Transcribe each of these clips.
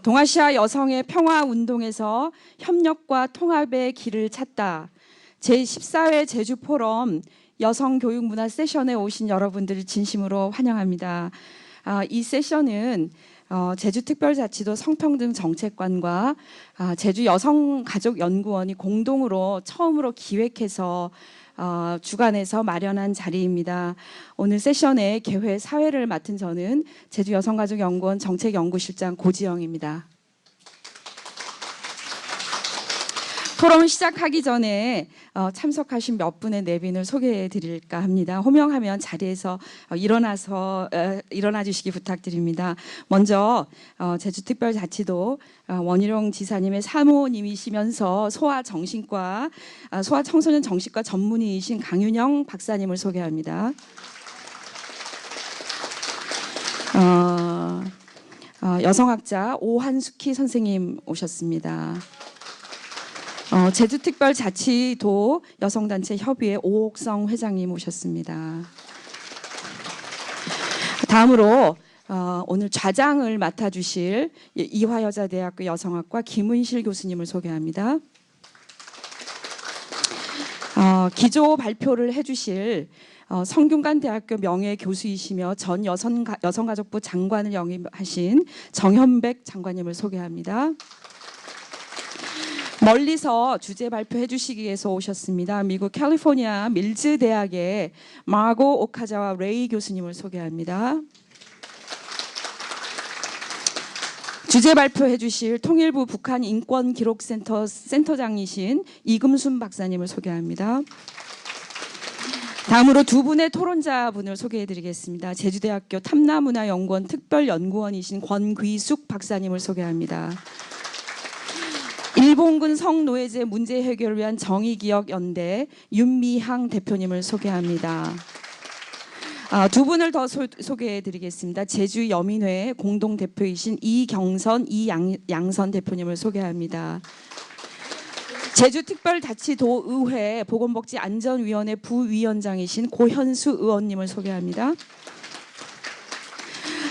동아시아 여성의 평화 운동에서 협력과 통합의 길을 찾다. 제14회 제주 포럼 여성 교육 문화 세션에 오신 여러분들을 진심으로 환영합니다. 이 세션은 제주특별자치도 성평등 정책관과 제주 여성가족연구원이 공동으로 처음으로 기획해서 주관해서 마련한 자리입니다. 오늘 세션의 개회 사회를 맡은 저는 제주 여성가족연구원 정책연구실장 고지영입니다. 토론 시작하기 전에 참석하신 몇 분의 내빈을 소개해 드릴까 합니다. 호명하면 자리에서 일어나 주시기 부탁드립니다. 먼저 제주특별자치도 원희룡 지사님의 사모님이시면서 소아청소년 정신과 전문의이신 강윤영 박사님을 소개합니다. 여성학자 오한숙희 선생님 오셨습니다. 제주특별자치도 여성단체 협의회 오옥성 회장님 오셨습니다. 다음으로 오늘 좌장을 맡아주실 이화여자대학교 여성학과 김은실 교수님을 소개합니다. 기조 발표를 해주실 성균관대학교 명예교수이시며 전 여성가족부 장관을 역임하신 정현백 장관님을 소개합니다. 멀리서 주제 발표해 주시기 위해서 오셨습니다. 미국 캘리포니아 밀즈 대학의 마고 오카자와 레이 교수님을 소개합니다. 주제 발표해 주실 통일부 북한 인권기록센터 센터장이신 이금순 박사님을 소개합니다. 다음으로 두 분의 토론자분을 소개해 드리겠습니다. 제주대학교 탐나문화연구원 특별연구원이신 권귀숙 박사님을 소개합니다. 일본군 성노예제 문제 해결을 위한 정의기억연대 윤미향 대표님을 소개합니다. 두 분을 더 소개해 드리겠습니다. 제주여민회 공동대표이신 이경선, 이양선 대표님을 소개합니다. 제주특별자치도의회 보건복지안전위원회 부위원장이신 고현수 의원님을 소개합니다.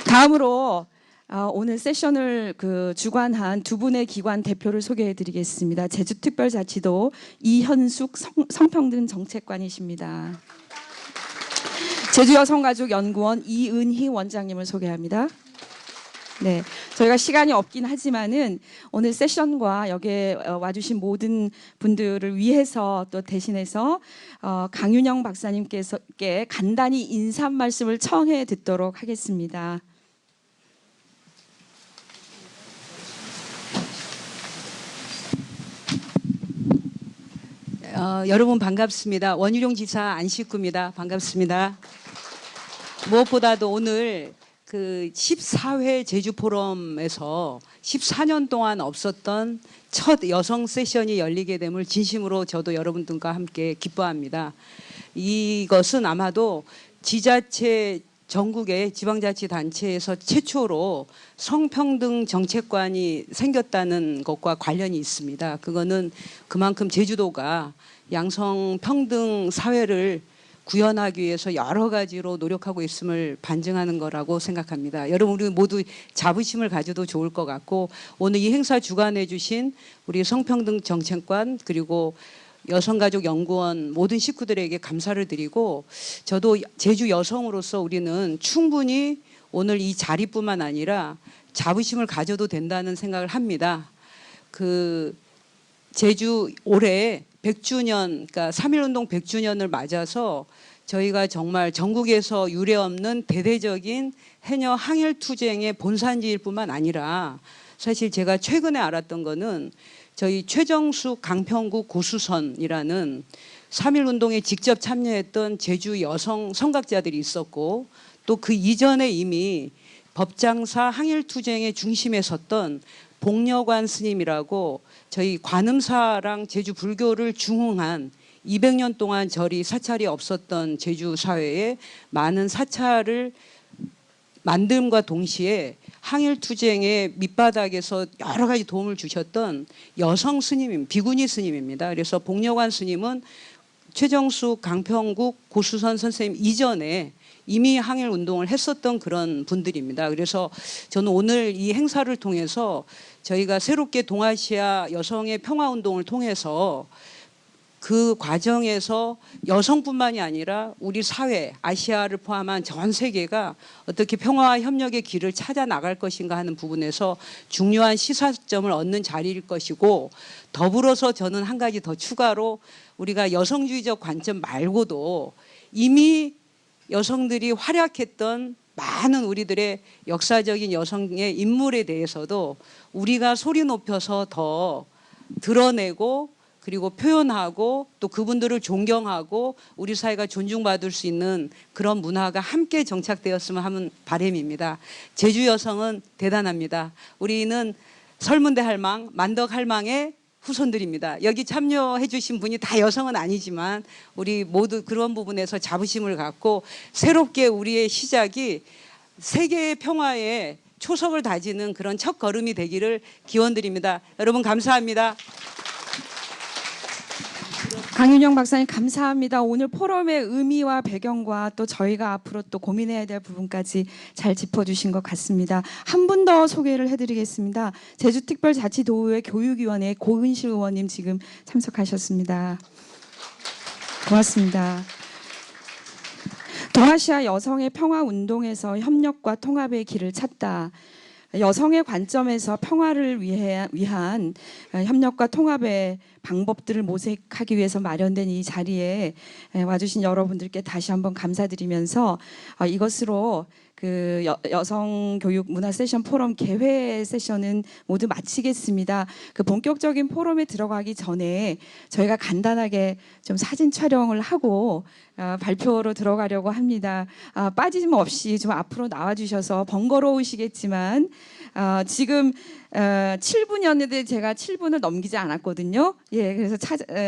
다음으로 오늘 세션을 주관한 두 분의 기관 대표를 소개해 드리겠습니다. 제주특별자치도 이현숙 성평등 정책관이십니다. 제주여성가족연구원 이은희 원장님을 소개합니다. 네, 저희가 시간이 없긴 하지만은 오늘 세션과 여기에 와주신 모든 분들을 위해서 또 대신해서 강윤영 박사님께 간단히 인사 말씀을 청해 듣도록 하겠습니다. 여러분 반갑습니다. 원희룡 지사 안식구입니다. 반갑습니다. 무엇보다도 오늘 그 14회 제주 포럼에서 14년 동안 없었던 첫 여성 세션이 열리게 됨을 진심으로 저도 여러분들과 함께 기뻐합니다. 이것은 아마도 지자체 전국의 지방자치단체에서 최초로 성평등 정책관이 생겼다는 것과 관련이 있습니다. 그거는 그만큼 제주도가 양성평등 사회를 구현하기 위해서 여러 가지로 노력하고 있음을 반증하는 거라고 생각합니다. 여러분 우리 모두 자부심을 가져도 좋을 것 같고 오늘 이 행사 주관해 주신 우리 성평등 정책관 그리고 여성가족연구원 모든 식구들에게 감사를 드리고 저도 제주 여성으로서 우리는 충분히 오늘 이 자리뿐만 아니라 자부심을 가져도 된다는 생각을 합니다. 제주 올해 100주년, 그러니까 3.1운동 100주년을 맞아서 저희가 정말 전국에서 유례없는 대대적인 해녀 항일투쟁의 본산지일 뿐만 아니라 사실 제가 최근에 알았던 거는 저희 최정숙 강평구 고수선이라는 3.1운동에 직접 참여했던 제주 여성 성각자들이 있었고 또 그 이전에 이미 법장사 항일투쟁의 중심에 섰던 복려관 스님이라고 저희 관음사랑 제주 불교를 중흥한 200년 동안 절이 사찰이 없었던 제주 사회에 많은 사찰을 만듦과 동시에 항일투쟁의 밑바닥에서 여러 가지 도움을 주셨던 여성 스님입니다. 비구니 스님입니다. 그래서 복려관 스님은 최정숙, 강평국, 고수선 선생님 이전에 이미 항일 운동을 했었던 그런 분들입니다. 그래서 저는 오늘 이 행사를 통해서 저희가 새롭게 동아시아 여성의 평화 운동을 통해서 그 과정에서 여성뿐만이 아니라 우리 사회, 아시아를 포함한 전 세계가 어떻게 평화와 협력의 길을 찾아 나갈 것인가 하는 부분에서 중요한 시사점을 얻는 자리일 것이고, 더불어서 저는 한 가지 더 추가로 우리가 여성주의적 관점 말고도 이미 여성들이 활약했던 많은 우리들의 역사적인 여성의 인물에 대해서도 우리가 소리 높여서 더 드러내고 그리고 표현하고 또 그분들을 존경하고 우리 사회가 존중받을 수 있는 그런 문화가 함께 정착되었으면 하는 바람입니다. 제주 여성은 대단합니다. 우리는 설문대 할망, 만덕 할망의 후손들입니다. 여기 참여해 주신 분이 다 여성은 아니지만 우리 모두 그런 부분에서 자부심을 갖고 새롭게 우리의 시작이 세계의 평화에 초석을 다지는 그런 첫 걸음이 되기를 기원드립니다. 여러분 감사합니다. 강윤영 박사님 감사합니다. 오늘 포럼의 의미와 배경과 또 저희가 앞으로 또 고민해야 될 부분까지 잘 짚어주신 것 같습니다. 한 분 더 소개를 해드리겠습니다. 제주특별자치도의회 교육위원회 고은실 의원님 지금 참석하셨습니다. 고맙습니다. 동아시아 여성의 평화운동에서 협력과 통합의 길을 찾다. 여성의 관점에서 평화를 위한 협력과 통합의 방법들을 모색하기 위해서 마련된 이 자리에 와주신 여러분들께 다시 한번 감사드리면서 이것으로 그 여성 교육 문화 세션 포럼 개회 세션은 모두 마치겠습니다. 그 본격적인 포럼에 들어가기 전에 저희가 간단하게 좀 사진 촬영을 하고 발표로 들어가려고 합니다. 빠짐없이 좀 앞으로 나와주셔서 번거로우시겠지만 지금 7분이었는데 제가 7분을 넘기지 않았거든요. 예, 그래서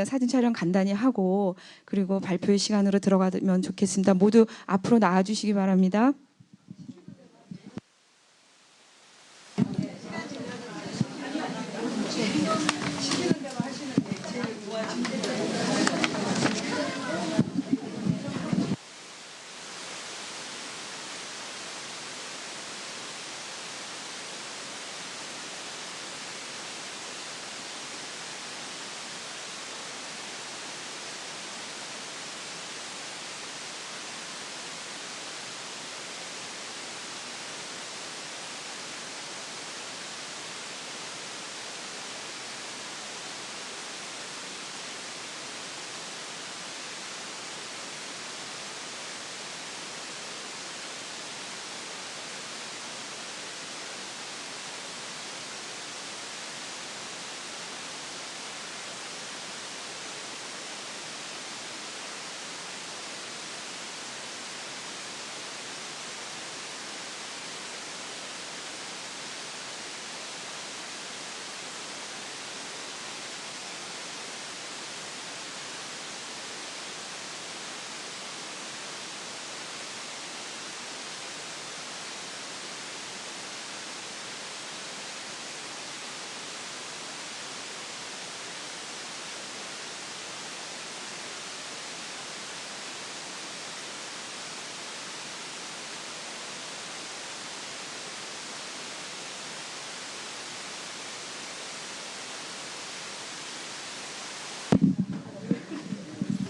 사진 촬영 간단히 하고 그리고 발표의 시간으로 들어가면 좋겠습니다. 모두 앞으로 나와주시기 바랍니다.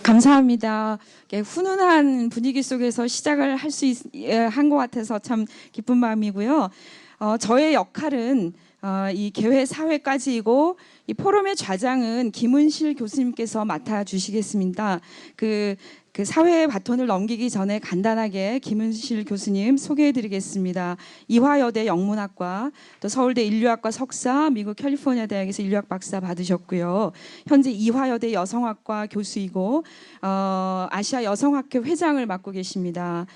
감사합니다. 훈훈한 분위기 속에서 시작을 할 수 한 것 같아서 참 기쁜 마음이고요. 저의 역할은 이 개회 사회까지이고 이 포럼의 좌장은 김은실 교수님께서 맡아주시겠습니다. 그 사회의 바톤을 넘기기 전에 간단하게 김은실 교수님 소개해드리겠습니다. 이화여대 영문학과, 또 서울대 인류학과 석사, 미국 캘리포니아 대학에서 인류학 박사 받으셨고요. 현재 이화여대 여성학과 교수이고 아시아 여성학회 회장을 맡고 계십니다.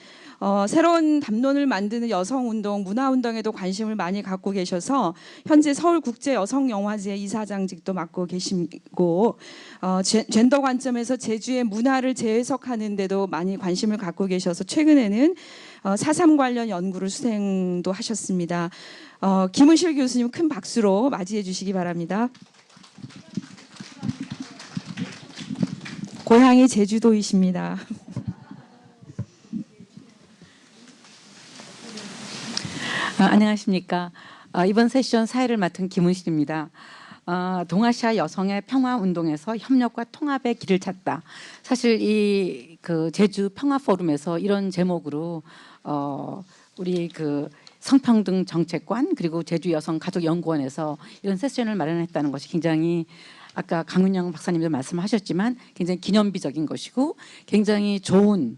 새로운 담론을 만드는 여성운동, 문화운동에도 관심을 많이 갖고 계셔서 현재 서울국제여성영화제 이사장직도 맡고 계시고 젠더 관점에서 제주의 문화를 재해석하는 데도 많이 관심을 갖고 계셔서 최근에는 4.3 관련 연구를 수행도 하셨습니다. 김은실 교수님 큰 박수로 맞이해 주시기 바랍니다. 고향이 제주도이십니다. 안녕하십니까. 이번 세션 사회를 맡은 김은실입니다. 동아시아 여성의 평화 운동에서 협력과 통합의 길을 찾다. 사실 이 그 제주 평화 포럼에서 이런 제목으로 우리 그 성평등 정책관 그리고 제주 여성 가족 연구원에서 이런 세션을 마련했다는 것이 굉장히 아까 강윤영 박사님도 말씀하셨지만 굉장히 기념비적인 것이고 굉장히 좋은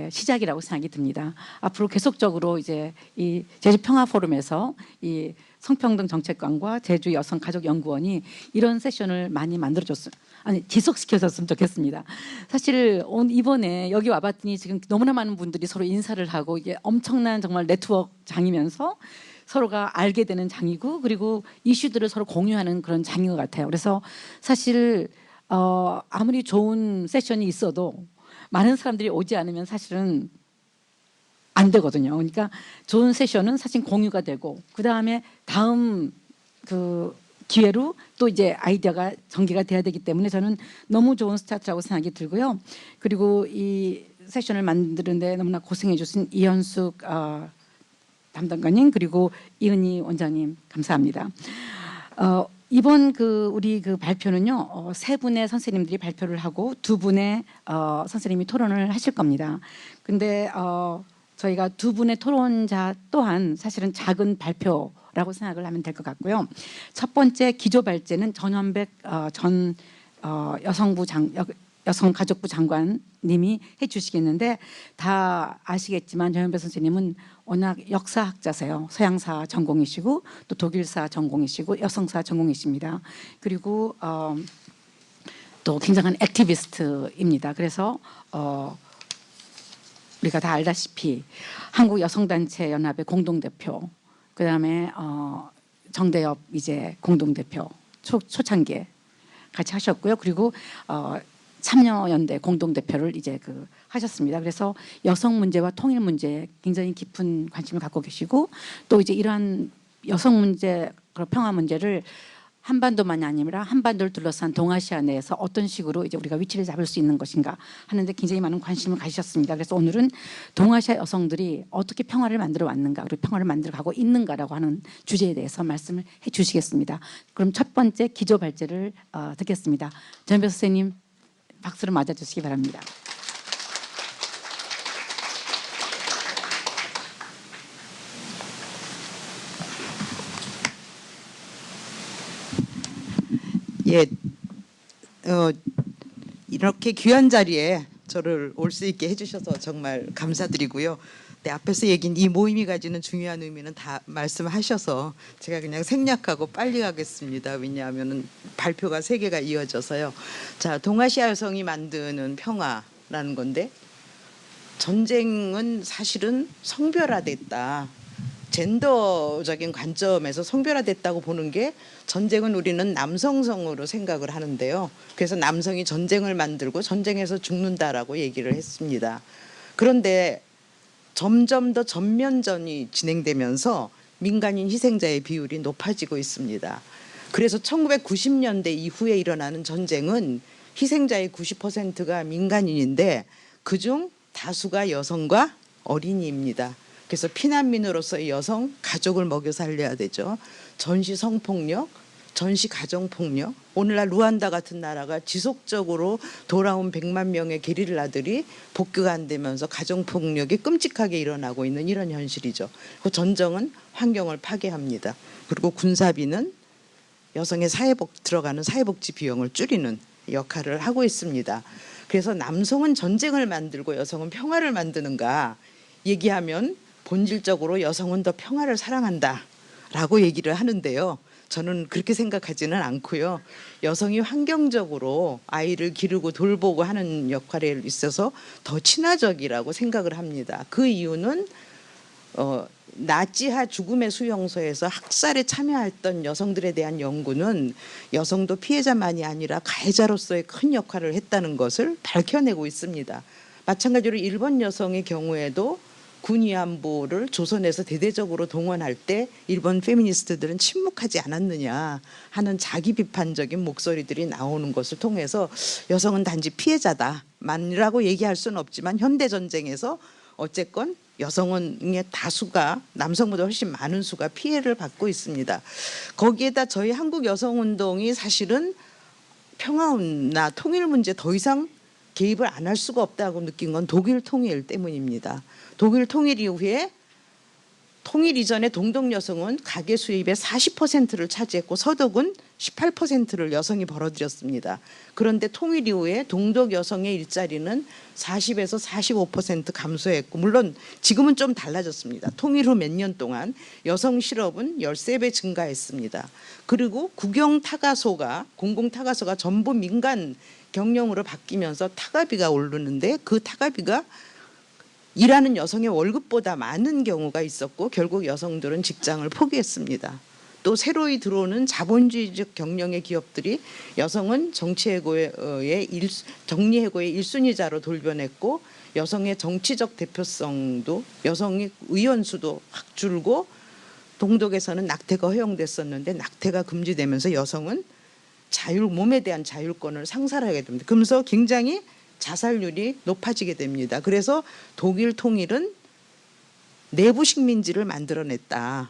시작이라고 생각이 듭니다. 앞으로 계속적으로 이제 이 제주 평화 포럼에서 이 성평등 정책관과 제주 여성 가족 연구원이 이런 세션을 많이 지속시켜줬으면 좋겠습니다. 사실 이번에 여기 와봤더니 지금 너무나 많은 분들이 서로 인사를 하고 이게 엄청난 정말 네트워크 장이면서 서로가 알게 되는 장이고 그리고 이슈들을 서로 공유하는 그런 장인 것 같아요. 그래서 사실 아무리 좋은 세션이 있어도 많은 사람들이 오지 않으면 사실은 안 되거든요. 그러니까 좋은 세션은 사실 공유가 되고 그 다음에 다음 그 기회로 또 이제 아이디어가 전개가 돼야 되기 때문에 저는 너무 좋은 스타트라고 생각이 들고요. 그리고 이 세션을 만드는데 너무나 고생해 주신 이현숙 담당관님 그리고 이은희 원장님 감사합니다. 이번 우리 발표는요, 세 분의 선생님들이 발표를 하고 두 분의 선생님이 토론을 하실 겁니다. 근데 저희가 두 분의 토론자 또한 사실은 작은 발표라고 생각을 하면 될 것 같고요. 첫 번째 기조 발제는 전현백 전 여성가족부 장관님이 해주시겠는데 다 아시겠지만 전현백 선생님은 워낙 역사학자세요. 서양사 전공이시고 또 독일사 전공이시고 여성사 전공이십니다. 그리고 또 굉장한 액티비스트입니다. 그래서 우리가 다 알다시피 한국여성단체 연합의 공동대표, 그다음에 정대협 이제 공동대표 초창기에 같이 하셨고요. 그리고 참여연대 공동대표를 이제 하셨습니다. 그래서 여성 문제와 통일 문제에 굉장히 깊은 관심을 갖고 계시고 또 이제 이러한 여성 문제, 평화 문제를 한반도만이 아니라 한반도를 둘러싼 동아시아 내에서 어떤 식으로 이제 우리가 위치를 잡을 수 있는 것인가 하는데 굉장히 많은 관심을 가지셨습니다. 그래서 오늘은 동아시아 여성들이 어떻게 평화를 만들어 왔는가, 그리고 평화를 만들어 가고 있는가라고 하는 주제에 대해서 말씀을 해주시겠습니다. 그럼 첫 번째 기조 발제를 듣겠습니다. 전배 선생님 박수를 맞아주시기 바랍니다. 예, 이렇게 귀한 자리에 저를 올 수 있게 해주셔서 정말 감사드리고요. 네, 앞에서 얘기한 이 모임이 가지는 중요한 의미는 다 말씀하셔서 제가 그냥 생략하고 빨리 가겠습니다. 왜냐하면 발표가 3개가 이어져서요. 자, 동아시아 여성이 만드는 평화라는 건데 전쟁은 사실은 성별화됐다. 젠더적인 관점에서 성별화됐다고 보는 게 전쟁은 우리는 남성성으로 생각을 하는데요. 그래서 남성이 전쟁을 만들고 전쟁에서 죽는다라고 얘기를 했습니다. 그런데 점점 더 전면전이 진행되면서 민간인 희생자의 비율이 높아지고 있습니다. 그래서 1990년대 이후에 일어나는 전쟁은 희생자의 90%가 민간인인데 그중 다수가 여성과 어린이입니다. 그래서 피난민으로서의 여성, 가족을 먹여 살려야 되죠. 전시 성폭력, 전시 가정폭력. 오늘날 루안다 같은 나라가 지속적으로 돌아온 100만 명의 게릴라들이 복귀가 안 되면서 가정폭력이 끔찍하게 일어나고 있는 이런 현실이죠. 그 전쟁은 환경을 파괴합니다. 그리고 군사비는 여성의 들어가는 사회복지 비용을 줄이는 역할을 하고 있습니다. 그래서 남성은 전쟁을 만들고 여성은 평화를 만드는가 얘기하면 본질적으로 여성은 더 평화를 사랑한다라고 얘기를 하는데요. 저는 그렇게 생각하지는 않고요. 여성이 환경적으로 아이를 기르고 돌보고 하는 역할에 있어서 더 친화적이라고 생각을 합니다. 그 이유는 나치하 죽음의 수용소에서 학살에 참여했던 여성들에 대한 연구는 여성도 피해자만이 아니라 가해자로서의 큰 역할을 했다는 것을 밝혀내고 있습니다. 마찬가지로 일본 여성의 경우에도 군 위안부를 조선에서 대대적으로 동원할 때 일본 페미니스트들은 침묵하지 않았느냐 하는 자기 비판적인 목소리들이 나오는 것을 통해서 여성은 단지 피해자다만이라고 얘기할 수는 없지만 현대 전쟁에서 어쨌건 여성의 다수가 남성보다 훨씬 많은 수가 피해를 받고 있습니다. 거기에다 저희 한국 여성운동이 사실은 평화나 통일 문제 더 이상 개입을 안 할 수가 없다고 느낀 건 독일 통일 때문입니다. 독일 통일 이후에 통일 이전에 동독 여성은 가계 수입의 40%를 차지했고 서독은 18%를 여성이 벌어들였습니다. 그런데 통일 이후에 동독 여성의 일자리는 40에서 45% 감소했고 물론 지금은 좀 달라졌습니다. 통일 후 몇 년 동안 여성 실업은 13배 증가했습니다. 그리고 국영 타가소가 공공 타가소가 전부 민간 경영으로 바뀌면서 타가비가 오르는데 그 타가비가 일하는 여성의 월급보다 많은 경우가 있었고 결국 여성들은 직장을 포기했습니다. 또 새로이 들어오는 자본주의적 경영의 기업들이 여성은 정리해고의 1순위자로 돌변했고 여성의 정치적 대표성도 여성의 의원 수도 확 줄고 동독에서는 낙태가 허용됐었는데 낙태가 금지되면서 여성은 몸에 대한 자율권을 상실하게 됩니다. 그러면서 굉장히 자살률이 높아지게 됩니다. 그래서 독일 통일은 내부 식민지를 만들어냈다.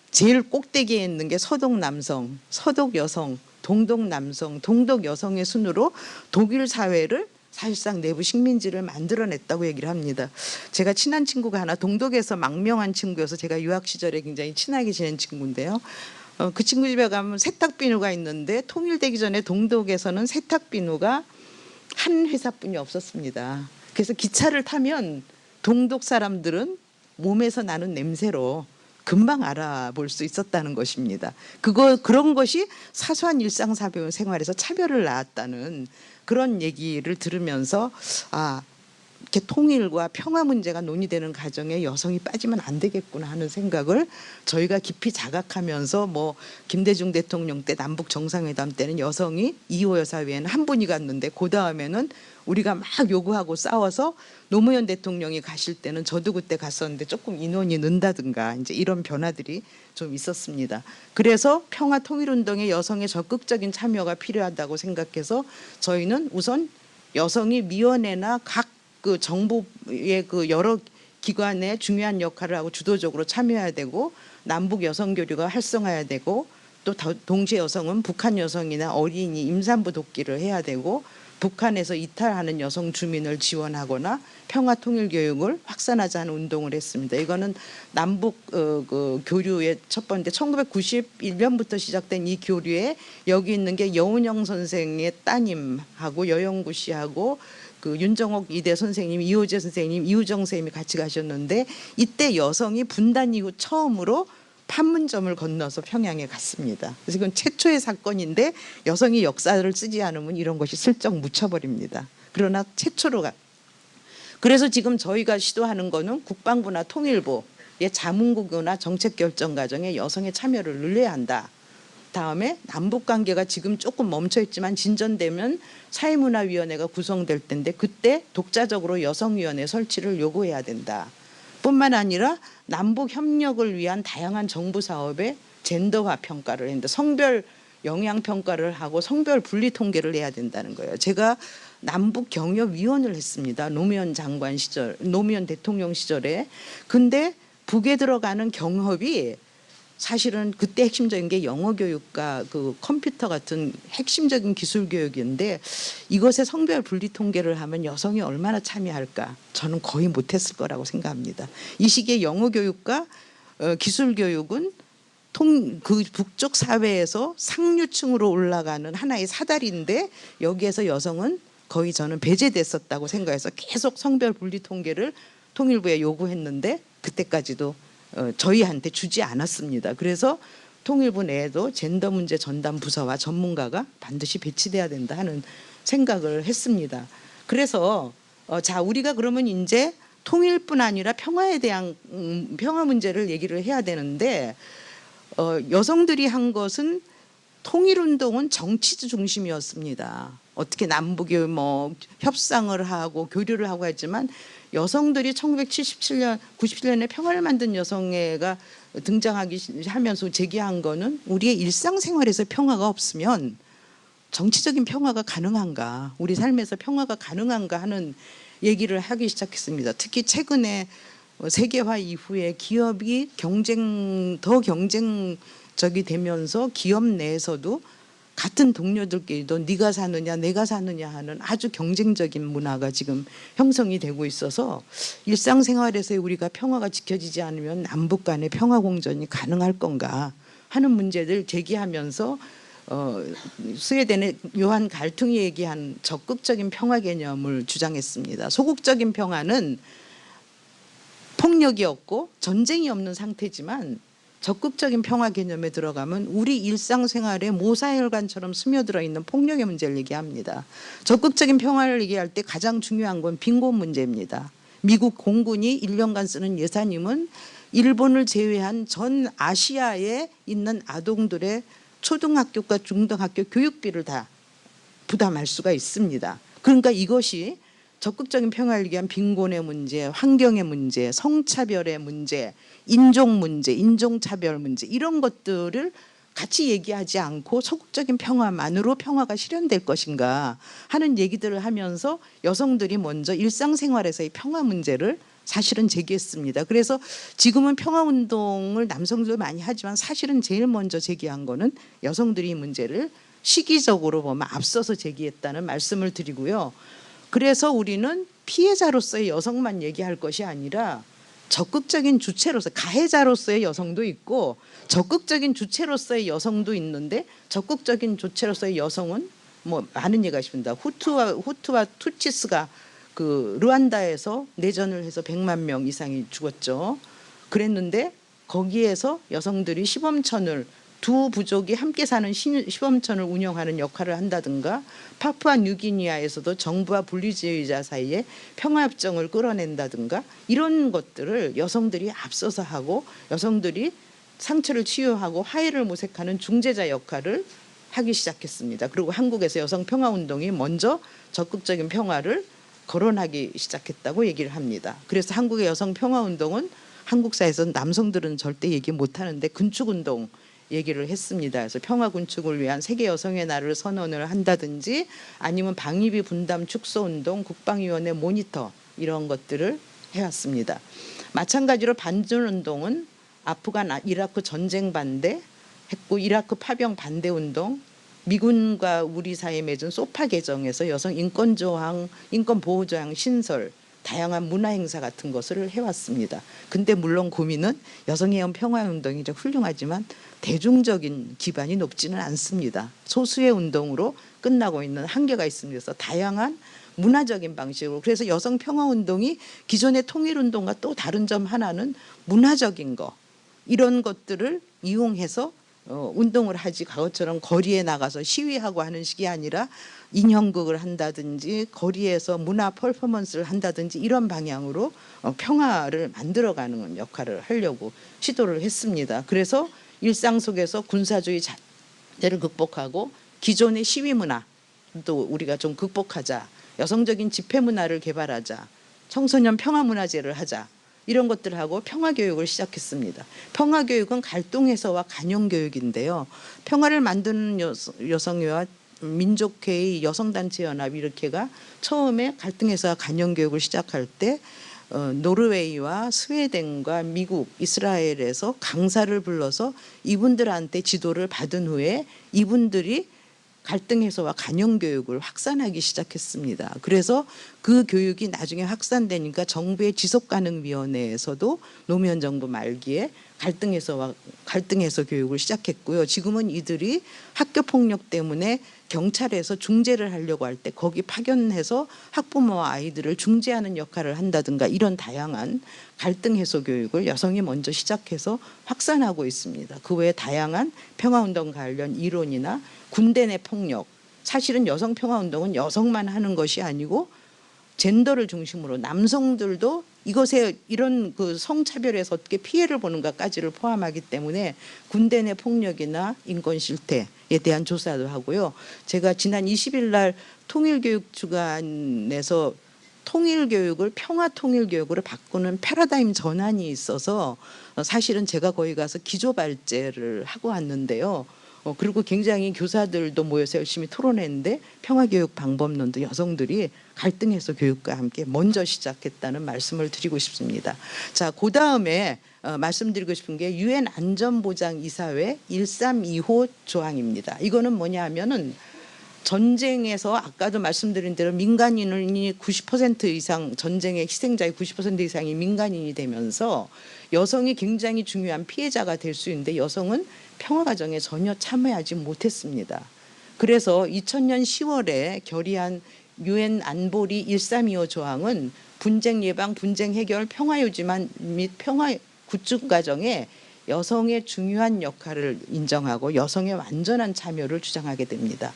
제일 꼭대기에 있는 게 서독 남성, 서독 여성, 동독 남성, 동독 여성의 순으로 독일 사회를 사실상 내부 식민지를 만들어냈다고 얘기를 합니다. 제가 친한 친구가 하나 동독에서 망명한 친구여서 제가 유학 시절에 굉장히 친하게 지낸 친구인데요. 그 친구 집에 가면 세탁비누가 있는데 통일되기 전에 동독에서는 세탁비누가 한 회사뿐이 없었습니다. 그래서 기차를 타면 동독 사람들은 몸에서 나는 냄새로 금방 알아볼 수 있었다는 것입니다. 그런 것이 사소한 일상생활에서 차별을 낳았다는 그런 얘기를 들으면서 이렇게 통일과 평화 문제가 논의되는 과정에 여성이 빠지면 안 되겠구나 하는 생각을 저희가 깊이 자각하면서 김대중 대통령 때 남북 정상회담 때는 여성이 2호 여사 외에는 한 분이 갔는데 그 다음에는 우리가 막 요구하고 싸워서 노무현 대통령이 가실 때는 저도 그때 갔었는데 조금 인원이 는다든가 이제 이런 변화들이 좀 있었습니다. 그래서 평화 통일 운동에 여성의 적극적인 참여가 필요하다고 생각해서 저희는 우선 여성이 위원회나 각 정부의 여러 기관에 중요한 역할을 하고 주도적으로 참여해야 되고 남북 여성 교류가 활성화해야 되고 또 동시에 여성은 북한 여성이나 어린이 임산부 돕기를 해야 되고 북한에서 이탈하는 여성 주민을 지원하거나 평화 통일 교육을 확산하자는 운동을 했습니다. 이거는 남북 교류의 첫 번째 1991년부터 시작된 이 교류에 여기 있는 게 여운영 선생의 따님하고 여영구 씨하고 윤정옥 이대 선생님, 이호재 선생님, 이우정 선생님이 같이 가셨는데 이때 여성이 분단 이후 처음으로 판문점을 건너서 평양에 갔습니다. 그래서 이건 최초의 사건인데 여성이 역사를 쓰지 않으면 이런 것이 슬쩍 묻혀버립니다. 그러나 그래서 지금 저희가 시도하는 거는 국방부나 통일부의 자문국이나 정책결정 과정에 여성의 참여를 늘려야 한다. 다음에 남북관계가 지금 조금 멈춰있지만 진전되면 사회문화위원회가 구성될 텐데 그때 독자적으로 여성위원회 설치를 요구해야 된다. 뿐만 아니라 남북 협력을 위한 다양한 정부 사업에 젠더화 평가를 했는데 성별 영향 평가를 하고 성별 분리 통계를 해야 된다는 거예요. 제가 남북 경협위원을 했습니다. 노무현 대통령 시절에. 근데 북에 들어가는 경협이 사실은 그때 핵심적인 게 영어 교육과 컴퓨터 같은 핵심적인 기술 교육인데 이것에 성별 분리 통계를 하면 여성이 얼마나 참여할까? 저는 거의 못했을 거라고 생각합니다. 이 시기에 영어 교육과 기술 교육은 북쪽 사회에서 상류층으로 올라가는 하나의 사다리인데 여기에서 여성은 거의 저는 배제됐었다고 생각해서 계속 성별 분리 통계를 통일부에 요구했는데 그때까지도 저희한테 주지 않았습니다. 그래서 통일부 내에도 젠더 문제 전담 부서와 전문가가 반드시 배치돼야 된다 하는 생각을 했습니다. 그래서 우리가 그러면 이제 통일뿐 아니라 평화에 대한 평화 문제를 얘기를 해야 되는데 여성들이 한 것은 통일운동은 정치 중심이었습니다. 어떻게 남북이 협상을 하고 교류를 하고 했지만 여성들이 1977년, 97년에 평화를 만든 여성회가 등장하기 하면서 제기한 거는 우리의 일상생활에서 평화가 없으면 정치적인 평화가 가능한가, 우리 삶에서 평화가 가능한가 하는 얘기를 하기 시작했습니다. 특히 최근에 세계화 이후에 기업이 더 경쟁적이 되면서 기업 내에서도 같은 동료들끼리도 네가 사느냐 내가 사느냐 하는 아주 경쟁적인 문화가 지금 형성이 되고 있어서 일상생활에서 우리가 평화가 지켜지지 않으면 남북 간의 평화 공존이 가능할 건가 하는 문제를 제기하면서 스웨덴의 요한 갈퉁이 얘기한 적극적인 평화 개념을 주장했습니다. 소극적인 평화는 폭력이 없고 전쟁이 없는 상태지만 적극적인 평화 개념에 들어가면 우리 일상생활에 모사혈관처럼 스며들어 있는 폭력의 문제를 얘기합니다. 적극적인 평화를 얘기할 때 가장 중요한 건 빈곤 문제입니다. 미국 공군이 1년간 쓰는 예산임은 일본을 제외한 전 아시아에 있는 아동들의 초등학교과 중등학교 교육비를 다 부담할 수가 있습니다. 그러니까 이것이 적극적인 평화를 위한 빈곤의 문제, 환경의 문제, 성차별의 문제, 인종 문제, 인종차별 문제 이런 것들을 같이 얘기하지 않고 소극적인 평화만으로 평화가 실현될 것인가 하는 얘기들을 하면서 여성들이 먼저 일상생활에서의 평화 문제를 사실은 제기했습니다. 그래서 지금은 평화운동을 남성들 많이 하지만 사실은 제일 먼저 제기한 거는 여성들이 이 문제를 시기적으로 보면 앞서서 제기했다는 말씀을 드리고요. 그래서 우리는 피해자로서의 여성만 얘기할 것이 아니라 적극적인 주체로서 가해자로서의 여성도 있고 적극적인 주체로서의 여성도 있는데 적극적인 주체로서의 여성은 뭐 많은 얘기가 있습니다. 후투와 투치스가 그 르완다에서 내전을 해서 100만 명 이상이 죽었죠. 그랬는데 거기에서 여성들이 시범천을 두 부족이 함께 사는 시범천을 운영하는 역할을 한다든가 파푸아 뉴기니아에서도 정부와 분리주의자 사이에 평화협정을 끌어낸다든가 이런 것들을 여성들이 앞서서 하고 여성들이 상처를 치유하고 화해를 모색하는 중재자 역할을 하기 시작했습니다. 그리고 한국에서 여성평화운동이 먼저 적극적인 평화를 거론하기 시작했다고 얘기를 합니다. 그래서 한국의 여성평화운동은 한국사에서 남성들은 절대 얘기 못하는데 근축운동 얘기를 했습니다. 그래서 평화 군축을 위한 세계 여성의 날을 선언을 한다든지 아니면 방위비 분담 축소 운동, 국방위원회 모니터 이런 것들을 해왔습니다. 마찬가지로 반전 운동은 아프간, 이라크 전쟁 반대 했고 이라크 파병 반대 운동, 미군과 우리 사이에 맺은 소파 개정에서 여성 인권 조항, 인권 보호 조항 신설, 다양한 문화 행사 같은 것을 해왔습니다. 근데 물론 고민은 여성의 평화운동이 좀 훌륭하지만 대중적인 기반이 높지는 않습니다. 소수의 운동으로 끝나고 있는 한계가 있습니다. 그래서 다양한 문화적인 방식으로 그래서 여성평화운동이 기존의 통일운동과 또 다른 점 하나는 문화적인 거 이런 것들을 이용해서 운동을 하지 과거처럼 거리에 나가서 시위하고 하는 식이 아니라 인형극을 한다든지 거리에서 문화 퍼포먼스를 한다든지 이런 방향으로 평화를 만들어가는 역할을 하려고 시도를 했습니다. 그래서 일상 속에서 군사주의 자체를 극복하고 기존의 시위 문화도 우리가 좀 극복하자, 여성적인 집회 문화를 개발하자, 청소년 평화문화제를 하자 이런 것들을 하고 평화교육을 시작했습니다. 평화교육은 갈등해소와 간용교육인데요. 평화를 만드는 여성회와 민족회의 여성단체연합 이렇게가 처음에 갈등해소와 간용교육을 시작할 때 노르웨이와 스웨덴과 미국, 이스라엘에서 강사를 불러서 이분들한테 지도를 받은 후에 이분들이 갈등 해소와 간용 교육을 확산하기 시작했습니다. 그래서 그 교육이 나중에 확산되니까 정부의 지속가능위원회에서도 노무현 정부 말기에 갈등 해소 교육을 시작했고요. 지금은 이들이 학교 폭력 때문에 경찰에서 중재를 하려고 할 때 거기 파견해서 학부모와 아이들을 중재하는 역할을 한다든가 이런 다양한 갈등 해소 교육을 여성이 먼저 시작해서 확산하고 있습니다. 그 외에 다양한 평화운동 관련 이론이나 군대 내 폭력, 사실은 여성 평화운동은 여성만 하는 것이 아니고 젠더를 중심으로 남성들도 이것에 이런 그 성차별에서 어떻게 피해를 보는가까지를 포함하기 때문에 군대 내 폭력이나 인권 실태에 대한 조사도 하고요. 제가 지난 20일 날 통일교육 주간에서 통일교육을 평화통일교육으로 바꾸는 패러다임 전환이 있어서 사실은 제가 거기 가서 기조발제를 하고 왔는데요. 그리고 굉장히 교사들도 모여서 열심히 토론했는데 평화교육 방법론도 여성들이 갈등해서 교육과 함께 먼저 시작했다는 말씀을 드리고 싶습니다. 자, 그 다음에 말씀드리고 싶은 게 유엔 안전보장이사회 1325 조항입니다. 이거는 뭐냐 하면은 전쟁에서 아까도 말씀드린 대로 민간인이 90% 이상 전쟁의 희생자의 90% 이상이 민간인이 되면서 여성이 굉장히 중요한 피해자가 될 수 있는데 여성은 평화 과정에 전혀 참여하지 못했습니다. 그래서 2000년 10월에 결의한 유엔 안보리 1325 조항은 분쟁 예방, 분쟁 해결, 평화 유지만 및 평화 구축 과정에 여성의 중요한 역할을 인정하고 여성의 완전한 참여를 주장하게 됩니다.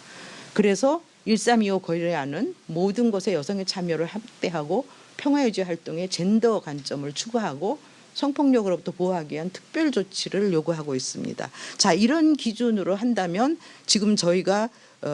그래서 1325 결의안은 모든 것에 여성의 참여를 확대하고 평화유지 활동에 젠더 관점을 추구하고 성폭력으로부터 보호하기 위한 특별 조치를 요구하고 있습니다. 자, 이런 기준으로 한다면 지금 저희가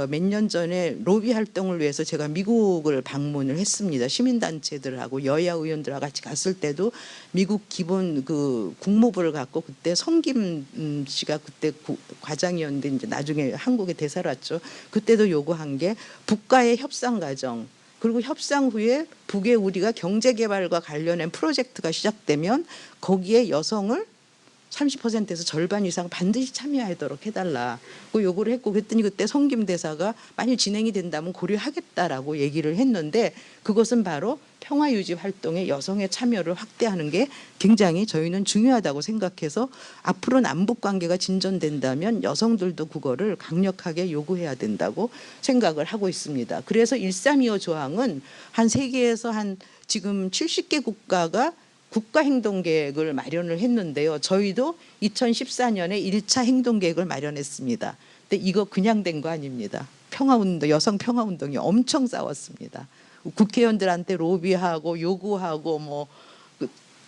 몇 년 전에 로비 활동을 위해서 제가 미국을 방문을 했습니다. 시민단체들하고 여야 의원들과 같이 갔을 때도 미국 기본 그 국무부를 갖고 그때 성김 씨가 그때 과장이었는데 이제 나중에 한국에 대사로 왔죠. 그때도 요구한 게 북과의 협상 과정 그리고 협상 후에 북의 우리가 경제개발과 관련된 프로젝트가 시작되면 거기에 여성을 30%에서 절반 이상 반드시 참여하도록 해달라고 요구를 했고 그랬더니 그때 성김 대사가 만약 진행이 된다면 고려하겠다라고 얘기를 했는데 그것은 바로 평화유지 활동에 여성의 참여를 확대하는 게 굉장히 저희는 중요하다고 생각해서 앞으로 남북관계가 진전된다면 여성들도 그거를 강력하게 요구해야 된다고 생각을 하고 있습니다. 그래서 1325 조항은 한 세계에서 한 지금 70개 국가가 국가행동계획을 마련을 했는데요. 저희도 2014년에 1차 행동계획을 마련했습니다. 근데 이거 그냥 된 거 아닙니다. 평화운동, 여성 평화운동이 엄청 싸웠습니다. 국회의원들한테 로비하고 요구하고 뭐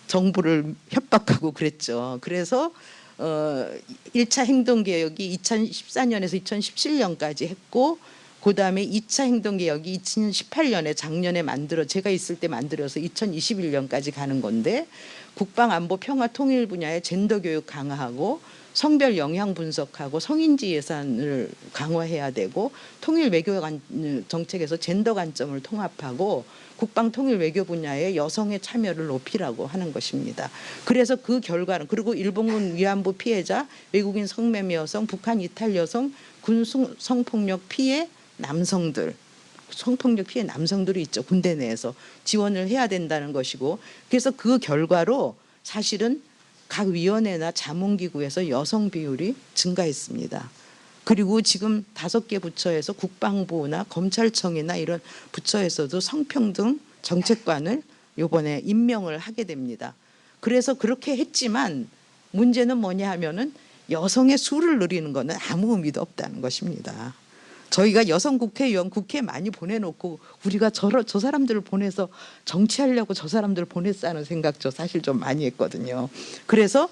정부를 협박하고 그랬죠. 그래서 1차 행동개혁이 2014년에서 2017년까지 했고 그다음에 2차 행동개혁이 2018년에 작년에 제가 있을 때 만들어서 2021년까지 가는 건데 국방 안보 평화 통일 분야의 젠더 교육 강화하고 성별 영향 분석하고 성인지 예산을 강화해야 되고 통일 외교 정책에서 젠더 관점을 통합하고 국방 통일 외교 분야의 여성의 참여를 높이라고 하는 것입니다. 그래서 그 결과는 그리고 일본군 위안부 피해자, 외국인 성매매 여성, 북한 이탈 여성, 군 성폭력 피해 남성들, 성폭력 피해 남성들이 있죠. 군대 내에서 지원을 해야 된다는 것이고 그래서 그 결과로 사실은 각 위원회나 자문기구에서 여성 비율이 증가했습니다. 그리고 지금 5개 부처에서 국방부나 검찰청이나 이런 부처에서도 성평등 정책관을 이번에 임명을 하게 됩니다. 그래서 그렇게 했지만 문제는 뭐냐 하면은 여성의 수를 늘리는 것은 아무 의미도 없다는 것입니다. 저희가 여성 국회의원 국회에 많이 보내놓고 우리가 저 사람들을 보내서 정치하려고 저 사람들을 보냈다는 생각 저 사실 좀 많이 했거든요. 그래서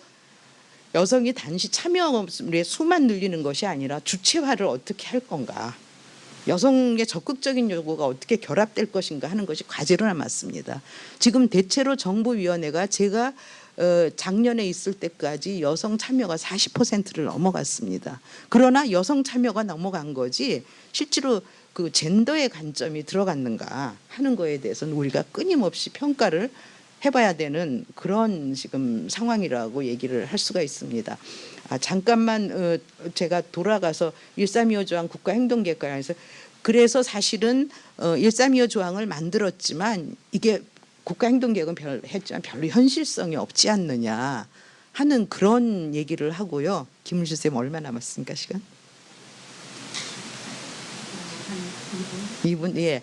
여성이 단지 참여의 수만 늘리는 것이 아니라 주체화를 어떻게 할 건가, 여성의 적극적인 요구가 어떻게 결합될 것인가 하는 것이 과제로 남았습니다. 지금 대체로 정부위원회가 제가 작년에 있을 때까지 여성 참여가 40%를 넘어갔습니다. 그러나 여성 참여가 넘어간 거지 실제로 그 젠더의 관점이 들어갔는가 하는 거에 대해서는 우리가 끊임없이 평가를 해봐야 되는 그런 지금 상황이라고 얘기를 할 수가 있습니다. 잠깐만 제가 돌아가서 1325 조항 국가행동계획관에서 그래서 사실은 1325 조항을 만들었지만 이게 국가행동계획은 했지만 별로 현실성이 없지 않느냐 하는 그런 얘기를 하고요. 김은실 쌤 얼마 남았습니까 시간? 2분? 예.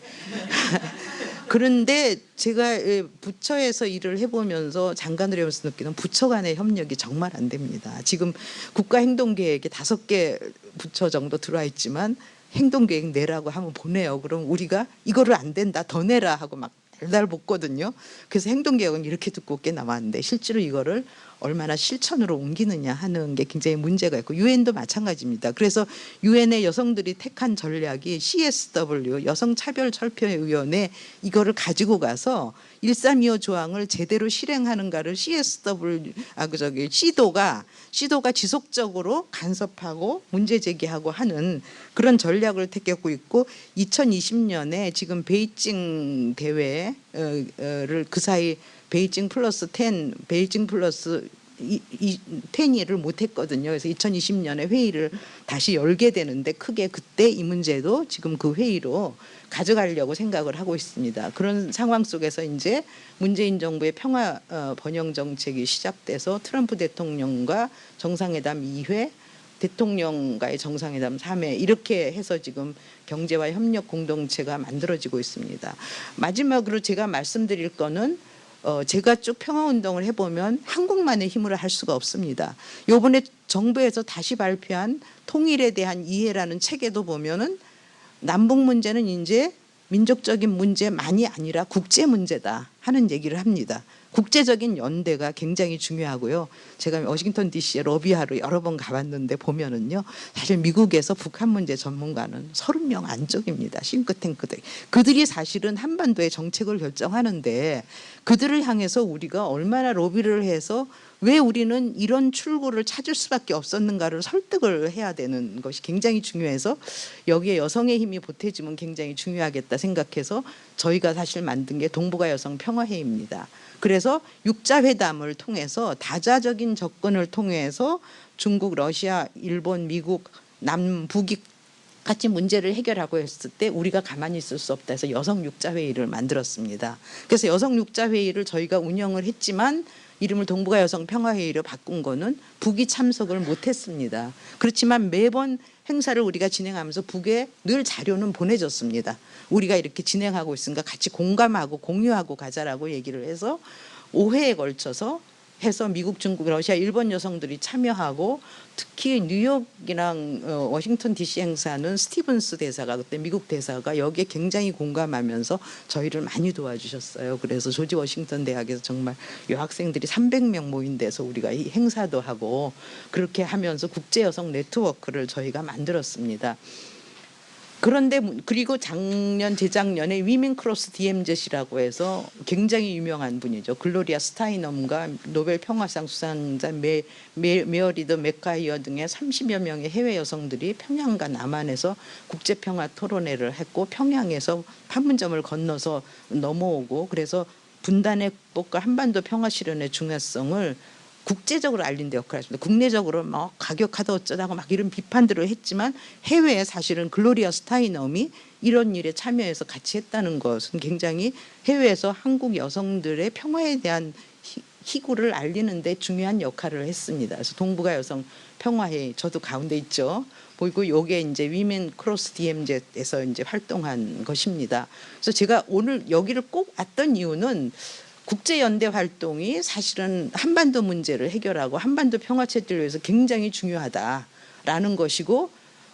그런데 제가 부처에서 일을 해보면서 장관을 해보면서 느끼는 부처 간의 협력이 정말 안 됩니다. 지금 국가행동계획에 5개 부처 정도 들어와 있지만 행동계획 내라고 하면 보내요. 그럼 우리가 이거를 안 된다 더 내라 하고 막 달달 볶거든요. 그래서 행동계획은 이렇게 두껍게 남았는데 실제로 이거를 얼마나 실천으로 옮기느냐 하는 게 굉장히 문제가 있고 유엔도 마찬가지입니다. 그래서 유엔의 여성들이 택한 전략이 CSW 여성차별철폐위원회 이거를 가지고 가서 1325 조항을 제대로 실행하는가를 시도가 지속적으로 간섭하고 문제 제기하고 하는 그런 전략을 택했고 있고 2020년에 지금 베이징 대회를 그 사이 베이징 플러스 10, 베이징 플러스 10을 못했거든요. 그래서 2020년에 회의를 다시 열게 되는데 크게 그때 이 문제도 지금 그 회의로 가져가려고 생각을 하고 있습니다. 그런 상황 속에서 이제 문재인 정부의 평화 번영 정책이 시작돼서 트럼프 대통령과 정상회담 2회, 대통령과의 정상회담 3회 이렇게 해서 지금 경제와 협력 공동체가 만들어지고 있습니다. 마지막으로 제가 말씀드릴 거는 제가 쭉 평화운동을 해보면 한국만의 힘으로 할 수가 없습니다. 요번에 정부에서 다시 발표한 통일에 대한 이해라는 책에도 보면은 남북 문제는 이제 민족적인 문제만이 아니라 국제 문제다 하는 얘기를 합니다. 국제적인 연대가 굉장히 중요하고요. 제가 워싱턴 DC에 러비하러 여러 번 가봤는데 보면은요. 사실 미국에서 북한 문제 전문가는 30명 안쪽입니다. 싱크탱크들. 그들이 사실은 한반도의 정책을 결정하는데 그들을 향해서 우리가 얼마나 로비를 해서 왜 우리는 이런 출구를 찾을 수밖에 없었는가를 설득을 해야 되는 것이 굉장히 중요해서 여기에 여성의 힘이 보태지면 굉장히 중요하겠다 생각해서 저희가 사실 만든 게 동북아 여성 평화회의입니다. 그래서 육자회담을 통해서 다자적인 접근을 통해서 중국, 러시아, 일본, 미국, 남북이 같이 문제를 해결하고 했을 때 우리가 가만히 있을 수 없다 해서 여성 육자회의를 만들었습니다. 그래서 여성 육자회의를 저희가 운영을 했지만 이름을 동북아 여성 평화회의로 바꾼 거는 북이 참석을 못했습니다. 그렇지만 매번 행사를 우리가 진행하면서 북에 늘 자료는 보내줬습니다. 우리가 이렇게 진행하고 있으니까 같이 공감하고 공유하고 가자라고 얘기를 해서 5회에 걸쳐서 해서 미국, 중국, 러시아, 일본 여성들이 참여하고 특히 뉴욕이랑 워싱턴 DC 행사는 스티븐스 대사가 그때 미국 대사가 여기에 굉장히 공감하면서 저희를 많이 도와주셨어요. 그래서 조지 워싱턴 대학에서 정말 여학생들이 300명 모인 데서 우리가 이 행사도 하고 그렇게 하면서 국제 여성 네트워크를 저희가 만들었습니다. 그런데 그리고 재작년에 위민 크로스 DMZ이라고 해서 굉장히 유명한 분이죠. 글로리아 스타이넘과 노벨 평화상 수상자 메어리더 맥가이어 등의 30여 명의 해외 여성들이 평양과 남한에서 국제 평화 토론회를 했고 평양에서 판문점을 건너서 넘어오고 그래서 분단의 극복과 한반도 평화 실현의 중요성을 국제적으로 알린 데 역할을 했습니다. 국내적으로 막 가격하다 어쩌다고 막 이런 비판들을 했지만 해외에 사실은 글로리아 스타이넘이 이런 일에 참여해서 같이 했다는 것은 굉장히 해외에서 한국 여성들의 평화에 대한 희구를 알리는 데 중요한 역할을 했습니다. 그래서 동북아 여성 평화회의 저도 가운데 있죠. 보이고 요게 이제 위멘 크로스 DMZ에서 이제 활동한 것입니다. 그래서 제가 오늘 여기를 꼭 왔던 이유는 국제연대 활동이 사실은 한반도 문제를 해결하고 한반도 평화 체제를 위해서 굉장히 중요하다라는 것이고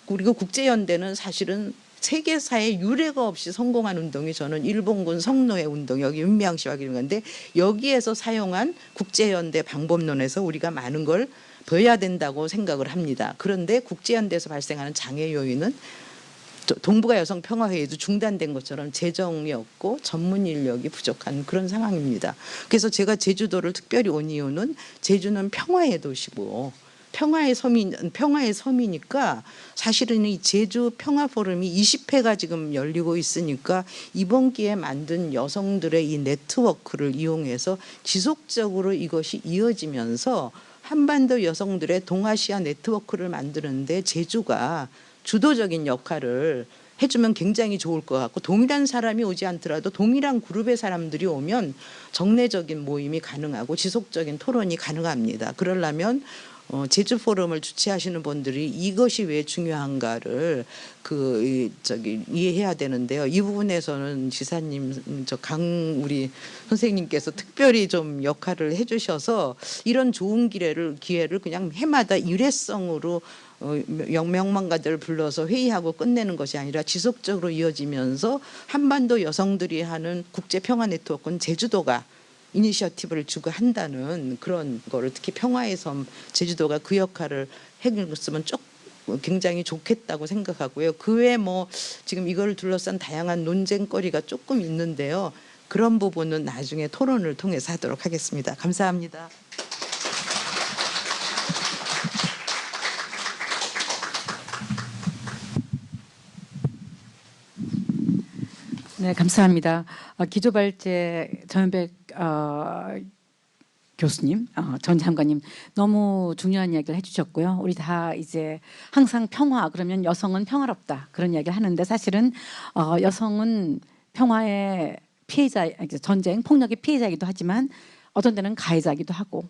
그리고 국제연대는 사실은 세계사에 유례가 없이 성공한 운동이 저는 일본군 성노예 운동 여기 윤미향 씨와 이런 건데 여기에서 사용한 국제연대 방법론에서 우리가 많은 걸 배워야 된다고 생각을 합니다. 그런데 국제연대에서 발생하는 장애 요인은 동북아 여성 평화회의도 중단된 것처럼 재정이 없고 전문 인력이 부족한 그런 상황입니다. 그래서 제가 제주도를 특별히 온 이유는 제주는 평화의 도시고 평화의 섬이니까 사실은 이 제주 평화 포럼이 20회가 지금 열리고 있으니까 이번 기회에 만든 여성들의 이 네트워크를 이용해서 지속적으로 이것이 이어지면서 한반도 여성들의 동아시아 네트워크를 만드는데 제주가 주도적인 역할을 해주면 굉장히 좋을 것 같고 동일한 사람이 오지 않더라도 동일한 그룹의 사람들이 오면 정례적인 모임이 가능하고 지속적인 토론이 가능합니다. 그러려면 제주 포럼을 주최하시는 분들이 이것이 왜 중요한가를 이해해야 되는데요. 이 부분에서는 지사님, 우리 선생님께서 특별히 좀 역할을 해주셔서 이런 좋은 기회를 그냥 해마다 일회성으로 명망가들을 불러서 회의하고 끝내는 것이 아니라 지속적으로 이어지면서 한반도 여성들이 하는 국제 평화 네트워크는 제주도가 이니셔티브를 주고 한다는 그런 거를 특히 평화의 섬 제주도가 그 역할을 해줬으면 굉장히 좋겠다고 생각하고요. 그 외에 뭐 지금 이걸 둘러싼 다양한 논쟁거리가 조금 있는데요. 그런 부분은 나중에 토론을 통해서 하도록 하겠습니다. 감사합니다. 네, 감사합니다. 기조발제 전현백 교수님, 전 장관님 너무 중요한 이야기를 해주셨고요. 우리 다 이제 항상 평화 그러면 여성은 평화롭다 그런 이야기를 하는데 사실은 여성은 평화의 피해자, 전쟁 폭력의 피해자이기도 하지만 어떤 때는 가해자이기도 하고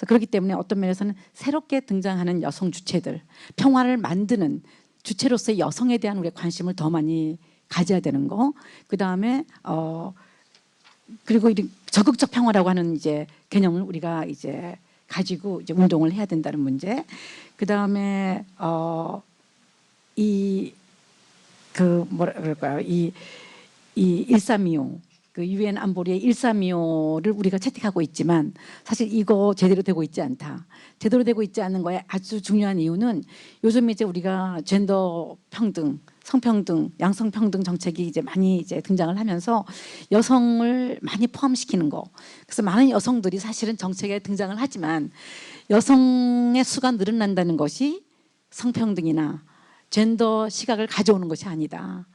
그렇기 때문에 어떤 면에서는 새롭게 등장하는 여성 주체들, 평화를 만드는 주체로서의 여성에 대한 우리의 관심을 더 많이 가져야 되는 거. 그 다음에 그리고 적극적 평화라고 하는 이제 개념을 우리가 이제 가지고 이제 운동을 해야 된다는 문제. 그 다음에 뭐라 그럴까요? 이 1325. 그 유엔 안보리의 1325를 우리가 채택하고 있지만 사실 이거 제대로 되고 있지 않다. 제대로 되고 있지 않는 거에 아주 중요한 이유는 요즘 이제 우리가 젠더 평등, 성평등, 양성평등 정책이 이제 많이 이제 등장을 하면서 여성을 많이 포함시키는 거. 그래서 많은 여성들이 사실은 정책에 등장을 하지만 여성의 수가 늘어난다는 것이 성평등이나 젠더 시각을 가져오는 것이 아니다.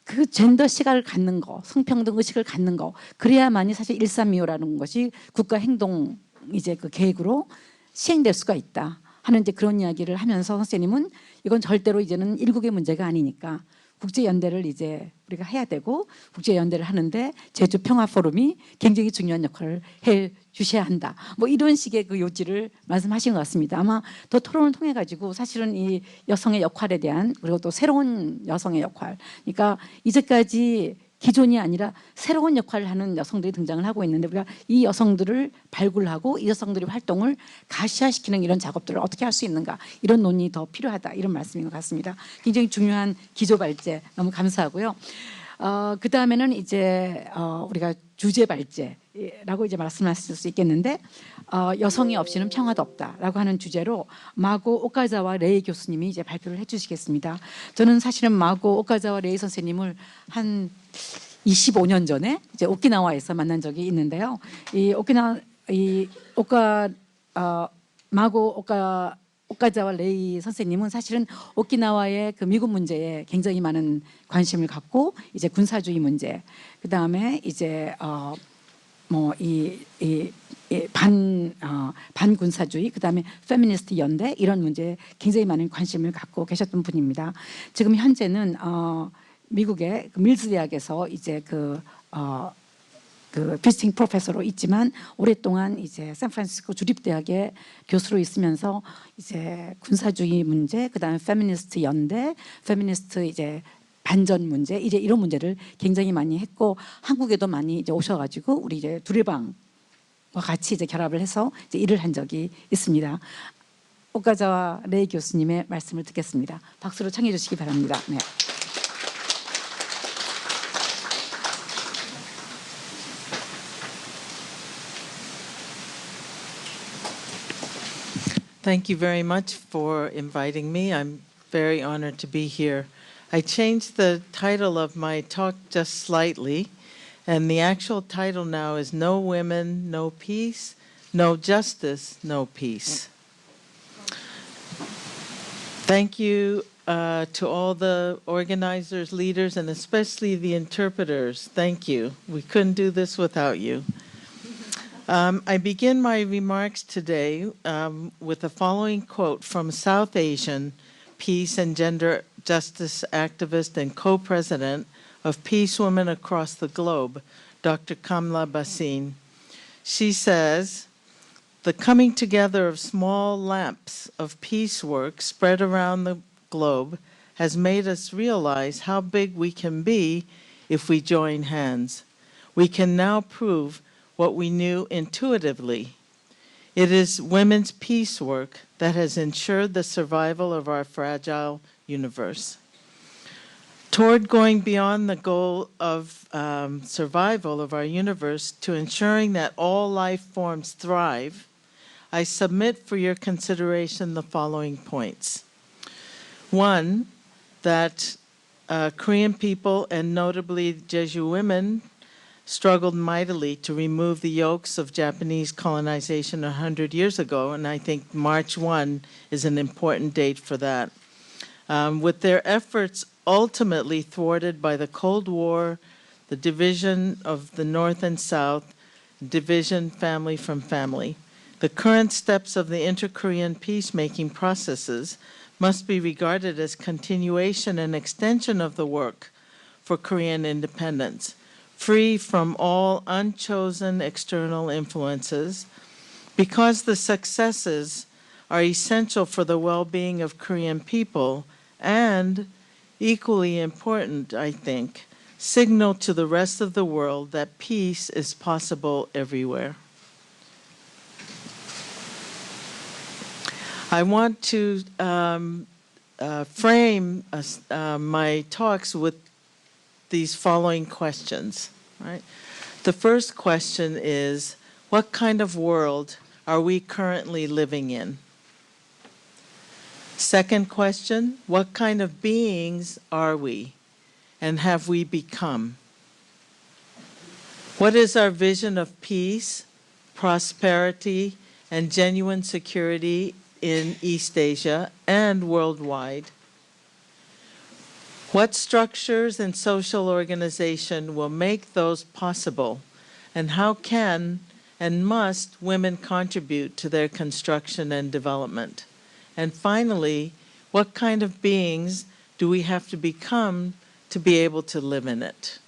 그 젠더 시각을 갖는 거, 성평등 의식을 갖는 거, 그래야만이 사실 1325라는 것이 국가 행동 이제 그 계획으로 시행될 수가 있다 하는 이제 그런 이야기를 하면서 선생님은 이건 절대로 이제는 일국의 문제가 아니니까 국제 연대를 이제 우리가 해야 되고 국제 연대를 하는데 제주 평화 포럼이 굉장히 중요한 역할을 해 주셔야 한다. 뭐 이런 식의 그 요지를 말씀하신 것 같습니다. 아마 더 토론을 통해 가지고 사실은 이 여성의 역할에 대한 그리고 또 새로운 여성의 역할. 그러니까 이제까지 기존이 아니라 새로운 역할을 하는 여성들이 등장을 하고 있는데 우리가 이 여성들을 발굴하고 이 여성들의 활동을 가시화시키는 이런 작업들을 어떻게 할 수 있는가 이런 논의 더 필요하다 이런 말씀인 것 같습니다. 굉장히 중요한 기조 발제 너무 감사하고요. 그 다음에는 이제 우리가 주제 발제라고 이제 말씀하실 수 있겠는데 여성이 없이는 평화도 없다라고 하는 주제로 마고 오카자와 레이 교수님이 이제 발표를 해주시겠습니다. 저는 사실은 마고 오카자와 레이 선생님을 한 25년 전에 이제 오키나와에서 만난 적이 있는데요. 마고 오카자와 레이 선생님은 사실은 오키나와의 그 미군 문제에 굉장히 많은 관심을 갖고 이제 군사주의 문제, 그 다음에 이제 반군사주의, 그 다음에 페미니스트 연대 이런 문제에 굉장히 많은 관심을 갖고 계셨던 분입니다. 지금 현재는 미국의 그 밀즈 대학에서 이제 그 비스팅 프로페서로 있지만 오랫동안 이제 샌프란시스코 주립대학의 교수로 있으면서 이제 군사주의 문제, 그다음에 페미니스트 연대, 페미니스트 이제 반전 문제, 이제 이런 문제를 굉장히 많이 했고 한국에도 많이 이제 오셔가지고 우리 이제 두레방과 같이 이제 결합을 해서 이제 일을 한 적이 있습니다. 오카자와 레이 교수님의 말씀을 듣겠습니다. 박수로 청해 주시기 바랍니다. 네. Thank you very much for inviting me. I'm very honored to be here. I changed the title of my talk just slightly, and the actual title now is No Women, No Peace, No Justice, No Peace. Thank you to all the organizers, leaders, and especially the interpreters. Thank you. We couldn't do this without you. I begin my remarks today with the following quote from South Asian peace and gender justice activist and co-president of Peace Women Across the Globe, Dr. Kamla Basin. She says, "The coming together of small lamps of peace work spread around the globe has made us realize how big we can be if we join hands. We can now prove what we knew intuitively. It is women's peace work that has ensured the survival of our fragile universe." Toward going beyond the goal of survival of our universe to ensuring that all life forms thrive, I submit for your consideration the following points. One, that Korean people, and notably Jeju women, struggled mightily to remove the yokes of Japanese colonization 100 years ago, and I think March 1 is an important date for that. With their efforts ultimately thwarted by the Cold War, the division of the North and South, division family from family. The current steps of the inter-Korean peacemaking processes must be regarded as continuation and extension of the work for Korean independence, free from all unchosen external influences, because the successes are essential for the well-being of Korean people and, equally important, I think, signal to the rest of the world that peace is possible everywhere. I want to frame my talks with these following questions. Right? The first question is, what kind of world are we currently living in? Second question, what kind of beings are we and have we become? What is our vision of peace, prosperity, and genuine security in East Asia and worldwide? What structures and social organization will make those possible, and how can and must women contribute to their construction and development? And finally, what kind of beings do we have to become to be able to live in it?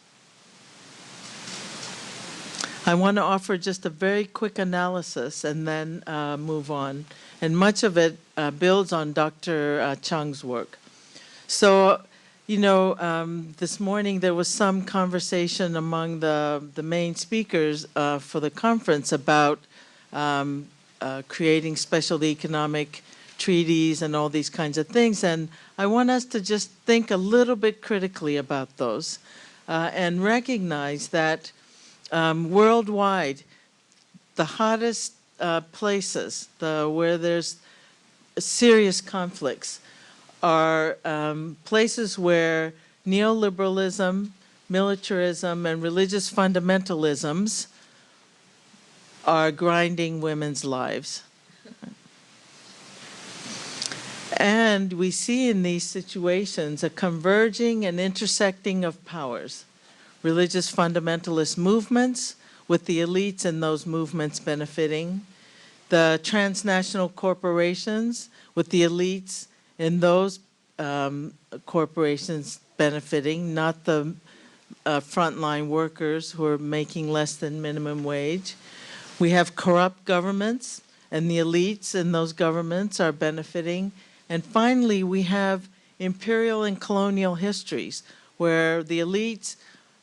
I want to offer just a very quick analysis and then move on. And much of it builds on Dr. Chung's work. So, you know, this morning there was some conversation among the main speakers for the conference about creating special economic treaties and all these kinds of things. And I want us to just think a little bit critically about those and recognize that worldwide, the hottest places where there's serious conflicts are places where neoliberalism, militarism, and religious fundamentalisms are grinding women's lives. And we see in these situations a converging and intersecting of powers. Religious fundamentalist movements, with the elites in those movements benefiting, the transnational corporations, with the elites in those corporations benefiting, not the frontline workers who are making less than minimum wage. We have corrupt governments, and the elites in those governments are benefiting. And finally, we have imperial and colonial histories where the elites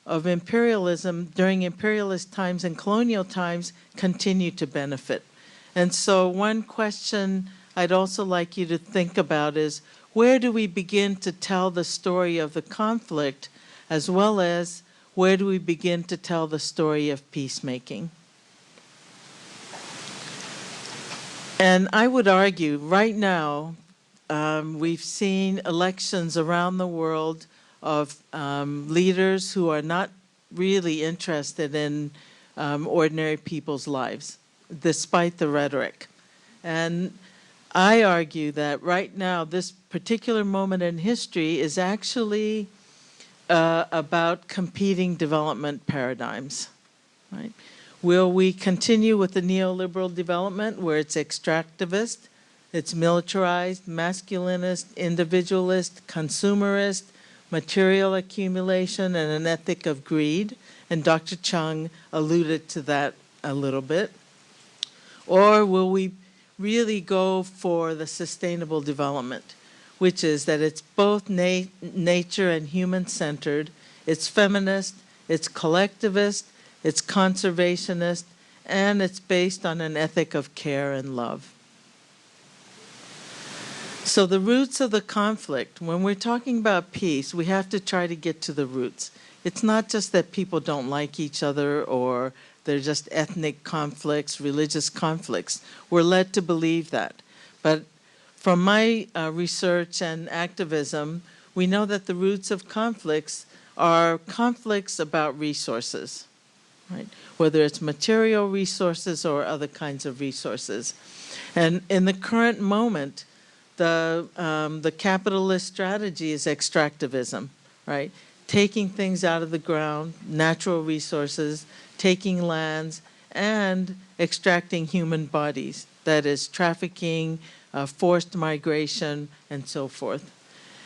of imperialism during imperialist times and colonial times continue to benefit. And so one question I'd also like you to think about is, where do we begin to tell the story of the conflict, as well as where do we begin to tell the story of peacemaking? And I would argue right now, we've seen elections around the world of leaders who are not really interested in ordinary people's lives, despite the rhetoric. And I argue that right now, this particular moment in history is actually about competing development paradigms, right? Will we continue with the neoliberal development where it's extractivist, it's militarized, masculinist, individualist, consumerist, material accumulation, and an ethic of greed? And Dr. Chung alluded to that a little bit. Or will we really go for the sustainable development, which is that it's both nature and human-centered, it's feminist, it's collectivist, it's conservationist, and it's based on an ethic of care and love. So the roots of the conflict, when we're talking about peace, we have to try to get to the roots. It's not just that people don't like each other or they're just ethnic conflicts, religious conflicts. We're led to believe that. But from my research and activism, we know that the roots of conflicts are conflicts about resources, right? Whether it's material resources or other kinds of resources. And in the current moment, the capitalist strategy is extractivism, right? Taking things out of the ground, natural resources, taking lands, and extracting human bodies. That is trafficking, forced migration, and so forth.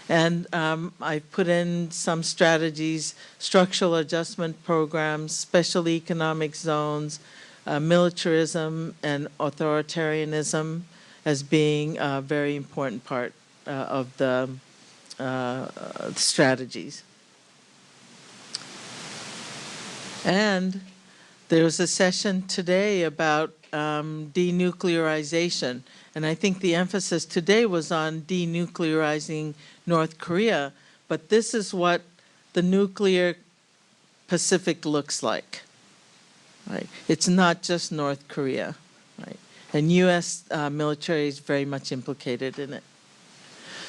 And I put in some strategies, structural adjustment programs, special economic zones, militarism, and authoritarianism as being a very important part of the strategies. And there was a session today about denuclearization, and I think the emphasis today was on denuclearizing North Korea, but this is what the nuclear Pacific looks like, right? It's not just North Korea, right? And U.S. Military is very much implicated in it.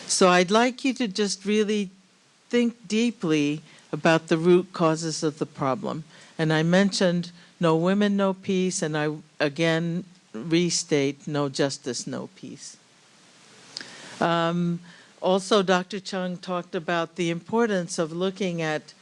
So I'd like you to just really think deeply about the root causes of the problem. And I mentioned no women, no peace, and I again restate no justice, no peace. Also, Dr. Chung talked about the importance of looking at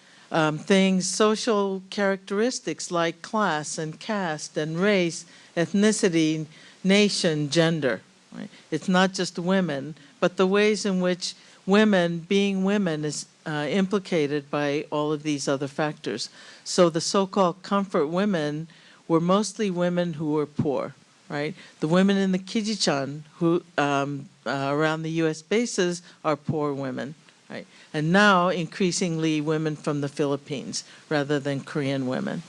things, social characteristics like class and caste and race, ethnicity, nation, gender. Right? It's not just women, but the ways in which women, being women, is implicated by all of these other factors. So the so-called comfort women were mostly women who were poor, right? The women in the Kijichan who around the U.S. bases are poor women, right? And now increasingly women from the Philippines rather than Korean women.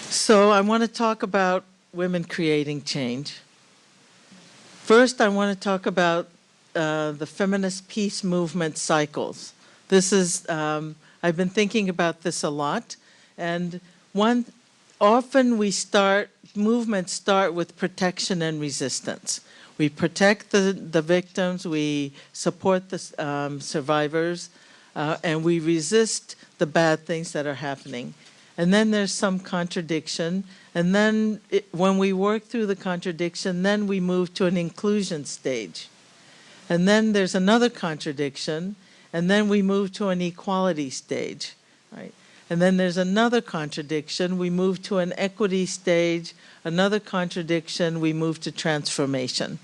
So I want to talk about women creating change. First, I want to talk about the feminist peace movement cycles. This is, I've been thinking about this a lot, and often movements start with protection and resistance. We protect the victims, we support the survivors, and we resist the bad things that are happening. And then there's some contradiction, and then when we work through the contradiction, then we move to an inclusion stage. And then there's another contradiction, and then we move to an equality stage, right? And then there's another contradiction, we move to an equity stage, another contradiction, we move to transformation.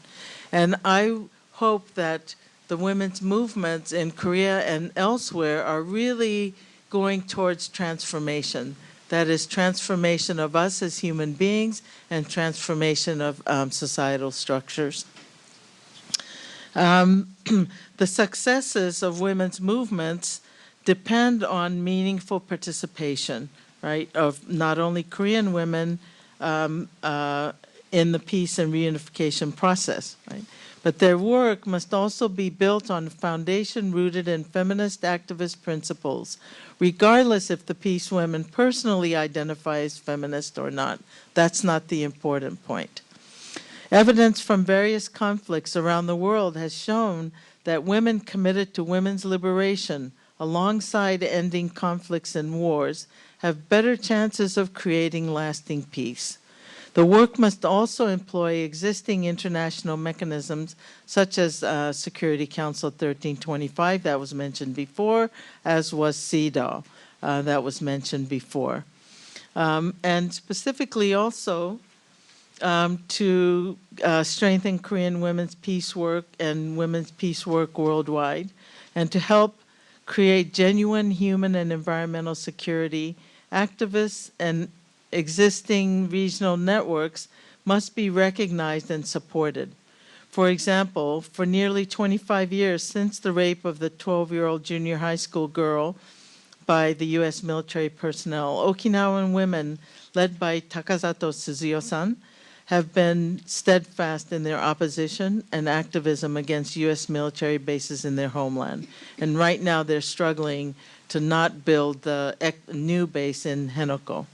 And I hope that the women's movements in Korea and elsewhere are really going towards transformation. That is transformation of us as human beings and transformation of societal structures. The successes of women's movements depend on meaningful participation, right, of not only Korean women in the peace and reunification process, right, but their work must also be built on a foundation rooted in feminist activist principles, regardless if the peace women personally identify as feminist or not. That's not the important point. Evidence from various conflicts around the world has shown that women committed to women's liberation, alongside ending conflicts and wars, have better chances of creating lasting peace. The work must also employ existing international mechanisms such as Security Council 1325 that was mentioned before, as was CEDAW that was mentioned before. And specifically also to strengthen Korean women's peace work and women's peace work worldwide, and to help create genuine human and environmental security, activists and existing regional networks must be recognized and supported. For example, for nearly 25 years since the rape of the 12-year-old junior high school girl by the U.S. military personnel, Okinawan women, led by Takasato Suzuyo-san, have been steadfast in their opposition and activism against U.S. military bases in their homeland. And right now they're struggling to not build the new base in Henoko.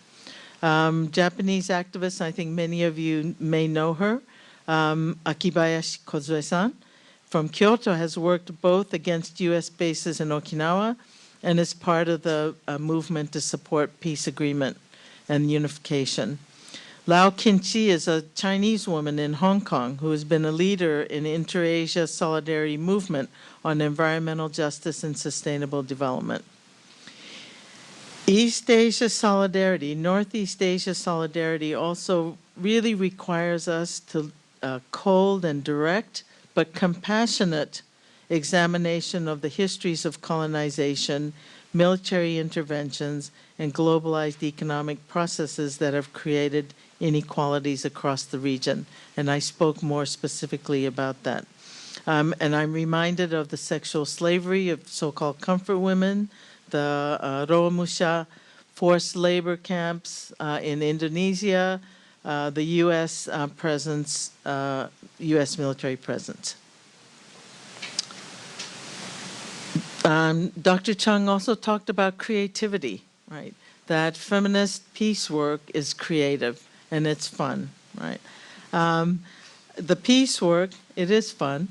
Japanese activist, I think many of you may know her, Akibayashi Kozue-san from Kyoto has worked both against U.S. bases in Okinawa and is part of the movement to support peace agreement and unification. Lau Qinchi is a Chinese woman in Hong Kong who has been a leader in Inter-Asia Solidarity Movement on environmental justice and sustainable development. East Asia Solidarity, Northeast Asia Solidarity also really requires us to cold and direct but compassionate examination of the histories of colonization, military interventions, and globalized economic processes that have created inequalities across the region. And I spoke more specifically about that. And I'm reminded of the sexual slavery of so-called comfort women, the Romusha forced labor camps in Indonesia, the U.S. presence, U.S. military presence. Dr. Chung also talked about creativity, right? That feminist peace work is creative and it's fun, right? The peace work, it is fun.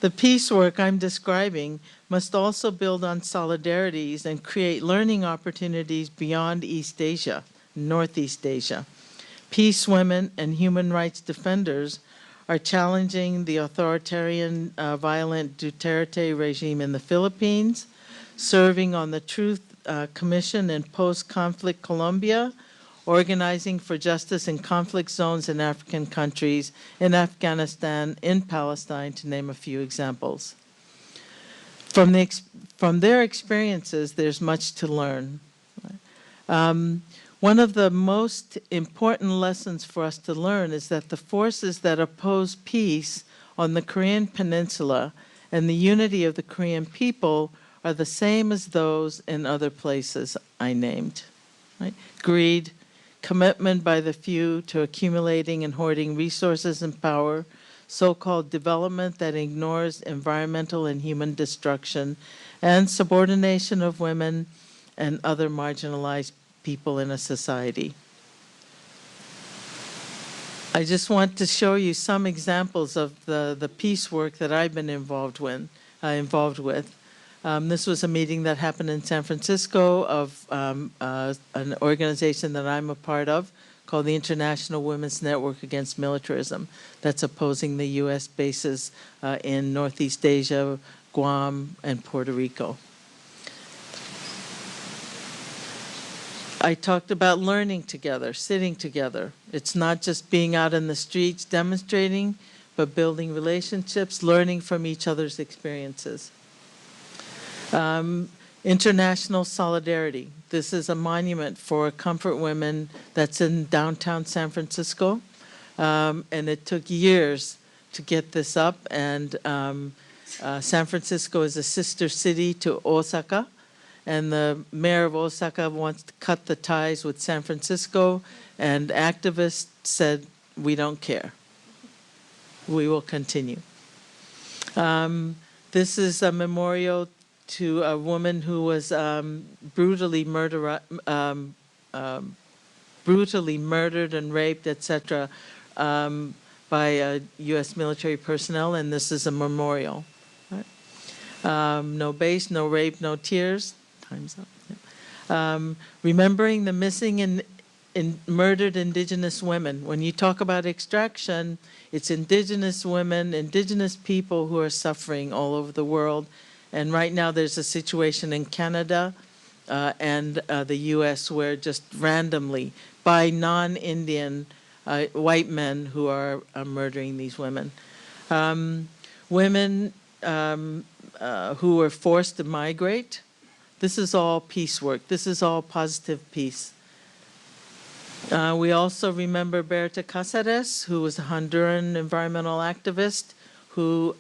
The peace work I'm describing must also build on solidarities and create learning opportunities beyond East Asia, Northeast Asia. Peace women and human rights defenders are challenging the authoritarian, violent Duterte regime in the Philippines, serving on the Truth Commission in post-conflict Colombia, organizing for justice in conflict zones in African countries, in Afghanistan, in Palestine, to name a few examples. From their experiences, there's much to learn. One of the most important lessons for us to learn is that the forces that oppose peace on the Korean Peninsula and the unity of the Korean people are the same as those in other places I named. Right? Greed, commitment by the few to accumulating and hoarding resources and power, so-called development that ignores environmental and human destruction, and subordination of women and other marginalized people in a society. I just want to show you some examples of the peace work that I've been involved with. This was a meeting that happened in San Francisco of an organization that I'm a part of called the International Women's Network Against Militarism, that's opposing the U.S. bases in Northeast Asia, Guam, and Puerto Rico. I talked about learning together, sitting together. It's not just being out in the streets demonstrating, but building relationships, learning from each other's experiences. International solidarity. This is a monument for comfort women that's in downtown San Francisco. And it took years to get this up. And San Francisco is a sister city to Osaka. And the mayor of Osaka wants to cut the ties with San Francisco. And activists said, we don't care. We will continue. This is a memorial to a woman who was brutally murdered and raped, etc., by U.S. military personnel, and this is a memorial. Right? No base, no rape, no tears. Time's up. Yeah. Remembering the missing and murdered indigenous women. When you talk about extraction, it's indigenous women, indigenous people who are suffering all over the world. And right now there's a situation in Canada and the U.S. where just randomly by non-Indian white men who are murdering these women. Women who were forced to migrate. This is all peace work. This is all positive peace. We also remember Berta Cáceres, who was a Honduran environmental activist who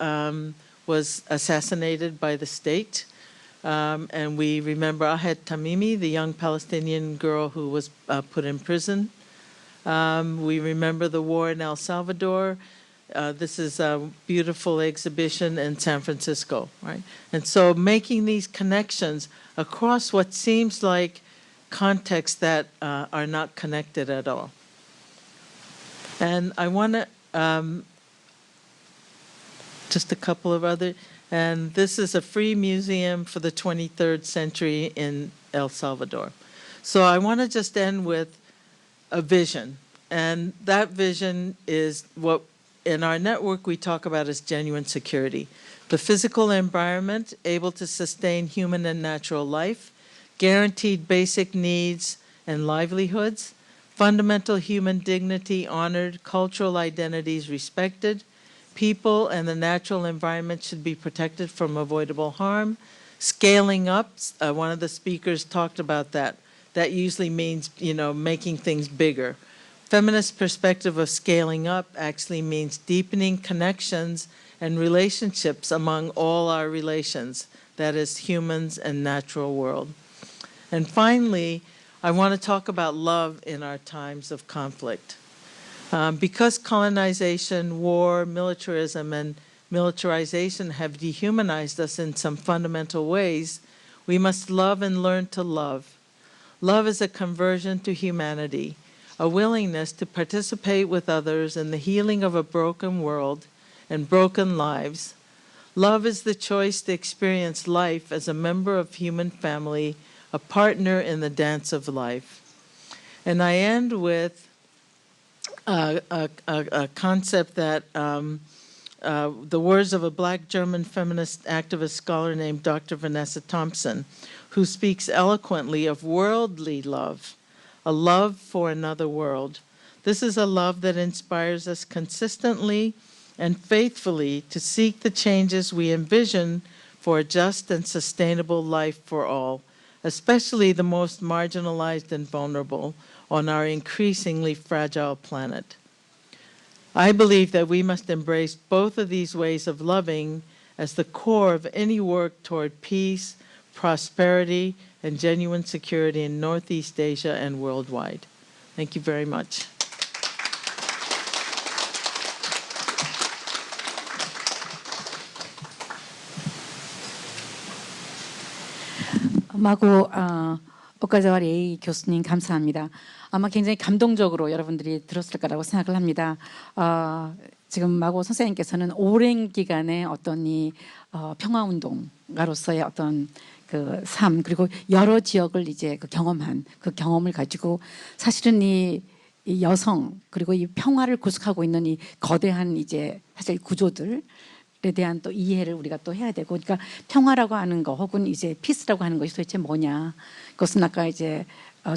was assassinated by the state. And we remember Ahed Tamimi, the young Palestinian girl who was put in prison. We remember the war in El Salvador. This is a beautiful exhibition in San Francisco, right? And so making these connections across what seems like contexts that are not connected at all. And I want to, just a couple of other, and this is a free museum for the 23rd century in El Salvador. So I want to just end with a vision. And that vision is what in our network we talk about as genuine security. The physical environment able to sustain human and natural life, guaranteed basic needs and livelihoods, fundamental human dignity honored, cultural identities respected, people and the natural environment should be protected from avoidable harm, scaling up, one of the speakers talked about that. That usually means, making things bigger. Feminist perspective of scaling up actually means deepening connections and relationships among all our relations, that is humans and natural world. And finally, I want to talk about love in our times of conflict. Because colonization, war, militarism, and militarization have dehumanized us in some fundamental ways, we must love and learn to love. Love is a conversion to humanity, a willingness to participate with others in the healing of a broken world and broken lives. Love is the choice to experience life as a member of human family, a partner in the dance of life. And I end with a concept that the words of a Black German feminist activist scholar named Dr. Vanessa Thompson, who speaks eloquently of worldly love, a love for another world. This is a love that inspires us consistently and faithfully to seek the changes we envision for a just and sustainable life for all, especially the most marginalized and vulnerable on our increasingly fragile planet. I believe that we must embrace both of these ways of loving as the core of any work toward peace, prosperity, and genuine security in Northeast Asia and worldwide. Thank you very much. 마고 오카자와 레이 교수님 감사합니다. 아마 굉장히 감동적으로 여러분들이 들었을 거라고 생각을 합니다. 지금 마고 선생님께서는 오랜 기간의 어떤 이 평화운동가로서의 어떤 그 삶 그리고 여러 지역을 이제 경험한 그 경험을 가지고 사실은 이 여성 그리고 이 평화를 구축하고 있는 이 거대한 이제 사실 구조들 에 대한 또 이해를 우리가 또 해야 되고, 그러니까 평화라고 하는 거 혹은 이제 피스라고 하는 것이 도대체 뭐냐? 그것은 아까 이제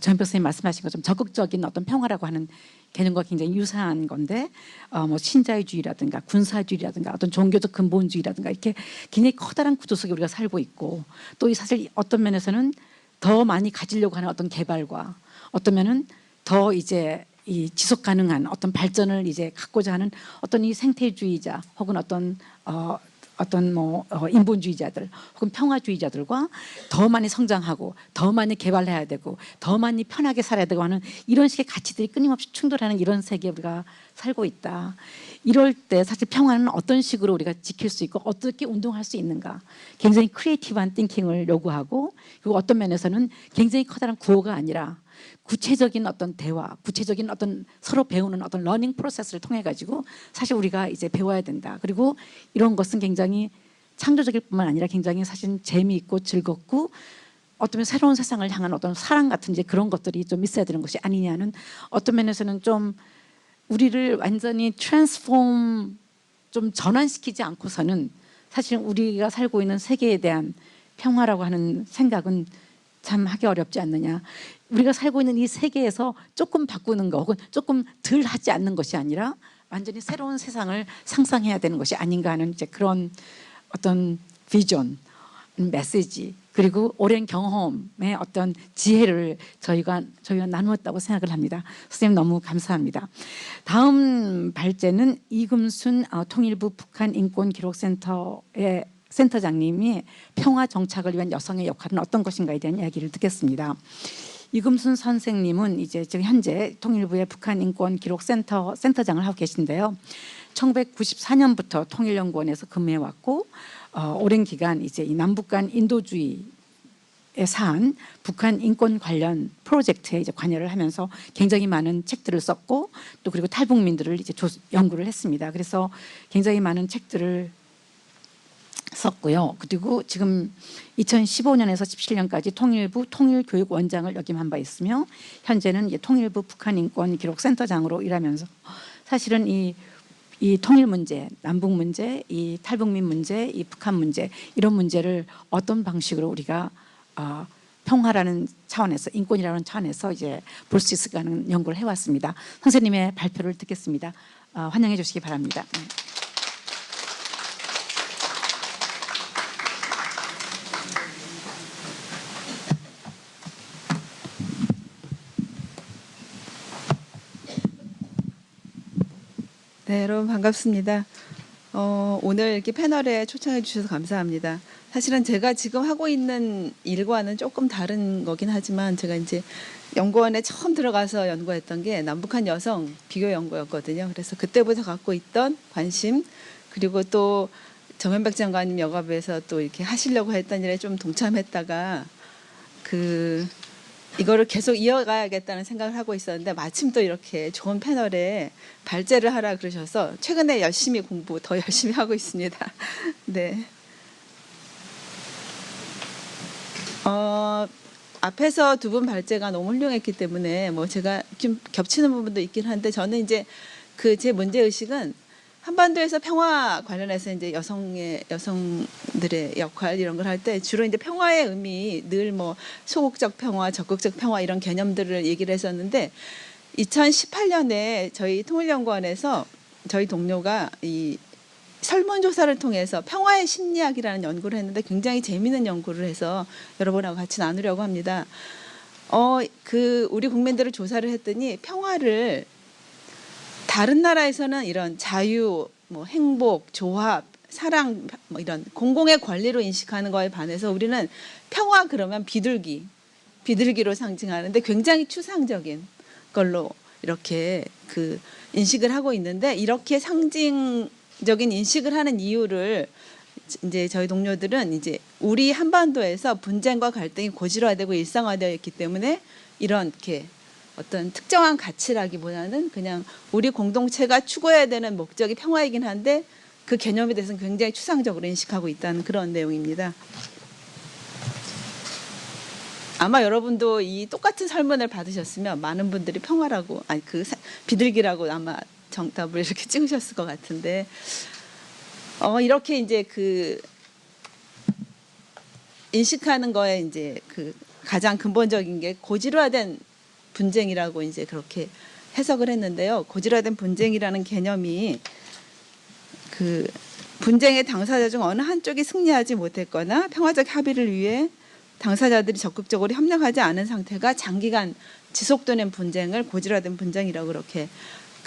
전 교수님 말씀하신 것처럼 적극적인 어떤 평화라고 하는 개념과 굉장히 유사한 건데, 뭐 신자유주의라든가 군사주의라든가 어떤 종교적 근본주의라든가 이렇게 굉장히 커다란 구조 속에 우리가 살고 있고, 또 이 사실 어떤 면에서는 더 많이 가지려고 하는 어떤 개발과 어떤 면은 더 이제 이 지속 가능한 어떤 발전을 이제 갖고자 하는 어떤 이 생태주의자 혹은 어떤 인본주의자들 혹은 평화주의자들과 더 많이 성장하고 더 많이 개발해야 되고 더 많이 편하게 살아야 되고 하는 이런 식의 가치들이 끊임없이 충돌하는 이런 세계에 우리가 살고 있다. 이럴 때 사실 평화는 어떤 식으로 우리가 지킬 수 있고 어떻게 운동할 수 있는가, 굉장히 크리에이티브한 띵킹을 요구하고, 그리고 어떤 면에서는 굉장히 커다란 구호가 아니라 구체적인 어떤 대화, 구체적인 어떤 서로 배우는 어떤 러닝 프로세스를 통해 가지고 사실 우리가 이제 배워야 된다. 그리고 이런 것은 굉장히 창조적일 뿐만 아니라 굉장히 사실 재미있고 즐겁고 어쩌면 새로운 세상을 향한 어떤 사랑 같은 이제 그런 것들이 좀 있어야 되는 것이 아니냐는, 어떤 면에서는 좀 우리를 완전히 트랜스폼 좀 전환시키지 않고서는 사실 우리가 살고 있는 세계에 대한 평화라고 하는 생각은 참 하기 어렵지 않느냐. 우리가 살고 있는 이 세계에서 조금 바꾸는 거 혹은 조금 덜 하지 않는 것이 아니라 완전히 새로운 세상을 상상해야 되는 것이 아닌가 하는 이제 그런 어떤 비전, 메시지, 그리고 오랜 경험의 어떤 지혜를 저희가 나누었다고 생각을 합니다. 선생님 너무 감사합니다. 다음 발제는 이금순 통일부 북한인권기록센터의 센터장님이 평화 정착을 위한 여성의 역할은 어떤 것인가에 대한 이야기를 듣겠습니다. 이금순 선생님은 이제 지금 현재 통일부의 북한 인권 기록 센터장을 하고 계신데요. 1994년부터 통일연구원에서 근무해 왔고 오랜 기간 이제 이 남북 간 인도주의에 사안 북한 인권 관련 프로젝트에 이제 관여를 하면서 굉장히 많은 책들을 썼고 또 그리고 탈북민들을 이제 연구를 했습니다. 그래서 굉장히 많은 책들을 썼고요. 그리고 지금 2015년에서 17년까지 통일부 통일교육원장을 역임한 바 있으며 현재는 이제 통일부 북한인권기록센터장으로 일하면서 사실은 이 통일 문제, 남북 문제, 이 탈북민 문제, 이 북한 문제 이런 문제를 어떤 방식으로 우리가 평화라는 차원에서 인권이라는 차원에서 이제 볼 수 있을까는 연구를 해왔습니다. 선생님의 발표를 듣겠습니다. 환영해 주시기 바랍니다. 네, 여러분 반갑습니다. 오늘 이렇게 패널에 초청해 주셔서 감사합니다. 사실은 제가 지금 하고 있는 일과는 조금 다른 거긴 하지만 제가 이제 연구원에 처음 들어가서 연구했던 게 남북한 여성 비교 연구였거든요. 그래서 그때부터 갖고 있던 관심 그리고 또 정현백 장관님 여가부에서 또 이렇게 하시려고 했던 일에 좀 동참했다가 이거를 계속 이어가야겠다는 생각을 하고 있었는데 마침 또 이렇게 좋은 패널에 발제를 하라 그러셔서 최근에 열심히 더 열심히 하고 있습니다. 네. 앞에서 두 분 발제가 너무 훌륭했기 때문에 뭐 제가 좀 겹치는 부분도 있긴 한데 저는 이제 제 문제 의식은 한반도에서 평화 관련해서 이제 여성들의 역할 이런 걸 할 때 주로 이제 평화의 의미 늘 뭐 소극적 평화, 적극적 평화 이런 개념들을 얘기를 했었는데 2018년에 저희 통일연구원에서 저희 동료가 이 설문조사를 통해서 평화의 심리학이라는 연구를 했는데 굉장히 재미있는 연구를 해서 여러분하고 같이 나누려고 합니다. 우리 국민들을 조사를 했더니 평화를 다른 나라에서는 이런 자유, 뭐 행복, 조합, 사랑 뭐 이런 공공의 권리로 인식하는 거에 반해서 우리는 평화 그러면 비둘기로 상징하는데 굉장히 추상적인 걸로 이렇게 인식을 하고 있는데 이렇게 상징적인 인식을 하는 이유를 이제 저희 동료들은 이제 우리 한반도에서 분쟁과 갈등이 고질화되고 일상화되어 있기 때문에 이렇게 어떤 특정한 가치라기보다는 그냥 우리 공동체가 추구해야 되는 목적이 평화이긴 한데 그 개념에 대해서는 굉장히 추상적으로 인식하고 있다는 그런 내용입니다. 아마 여러분도 이 똑같은 설문을 받으셨으면 많은 분들이 평화라고 비둘기라고 아마 정답을 이렇게 찍으셨을 것 같은데 이렇게 이제 인식하는 거에 이제 가장 근본적인 게 고질화된 분쟁이라고 이제 그렇게 해석을 했는데요. 고질화된 분쟁이라는 개념이 분쟁의 당사자 중 어느 한쪽이 승리하지 못했거나 평화적 합의를 위해 당사자들이 적극적으로 협력하지 않은 상태가 장기간 지속되는 분쟁을 고질화된 분쟁이라고 그렇게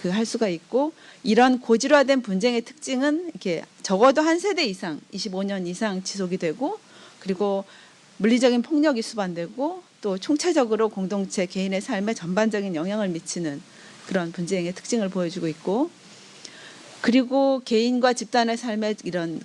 할 수가 있고 이런 고질화된 분쟁의 특징은 이렇게 적어도 한 세대 이상, 25년 이상 지속이 되고 그리고 물리적인 폭력이 수반되고 또 총체적으로 공동체 개인의 삶에 전반적인 영향을 미치는 그런 분쟁의 특징을 보여주고 있고 그리고 개인과 집단의 삶에 이런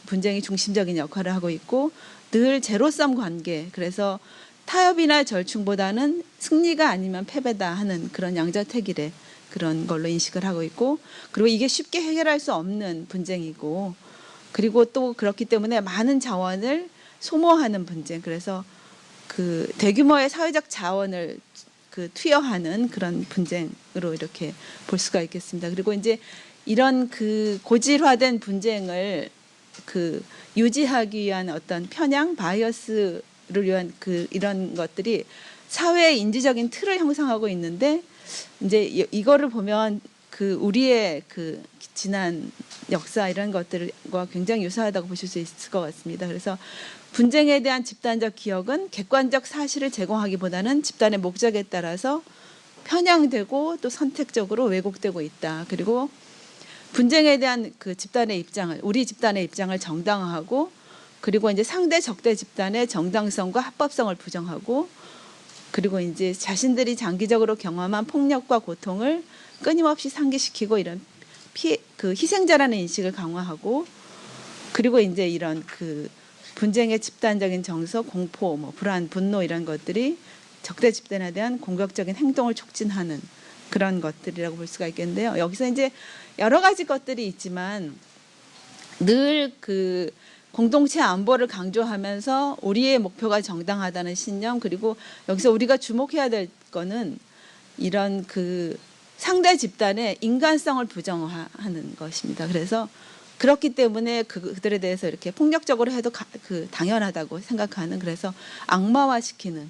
분쟁이 중심적인 역할을 하고 있고 늘 제로섬 관계 그래서 타협이나 절충보다는 승리가 아니면 패배다 하는 그런 양자택일의 그런 걸로 인식을 하고 있고 그리고 이게 쉽게 해결할 수 없는 분쟁이고 그리고 또 그렇기 때문에 많은 자원을 소모하는 분쟁 그래서 대규모의 사회적 자원을 투여하는 그런 분쟁으로 이렇게 볼 수가 있겠습니다. 그리고 이제 이런 고질화된 분쟁을 유지하기 위한 어떤 편향, 바이어스를 위한 이런 것들이 사회의 인지적인 틀을 형성하고 있는데 이제 이거를 보면 우리의 지난 역사 이런 것들과 굉장히 유사하다고 보실 수 있을 것 같습니다. 그래서 분쟁에 대한 집단적 기억은 객관적 사실을 제공하기보다는 집단의 목적에 따라서 편향되고 또 선택적으로 왜곡되고 있다. 그리고 분쟁에 대한 우리 집단의 입장을 정당화하고 그리고 이제 상대 적대 집단의 정당성과 합법성을 부정하고 그리고 이제 자신들이 장기적으로 경험한 폭력과 고통을 끊임없이 상기시키고 이런 그 희생자라는 인식을 강화하고 그리고 이제 이런 그 분쟁의 집단적인 정서, 공포, 뭐 불안, 분노 이런 것들이 적대 집단에 대한 공격적인 행동을 촉진하는 그런 것들이라고 볼 수가 있겠는데요. 여기서 이제 여러 가지 것들이 있지만 늘 그 공동체 안보를 강조하면서 우리의 목표가 정당하다는 신념 그리고 여기서 우리가 주목해야 될 거는 이런 그 상대 집단의 인간성을 부정하는 것입니다. 그래서 그렇기 때문에 그들에 대해서 이렇게 폭력적으로 해도 당연하다고 생각하는 그래서 악마화시키는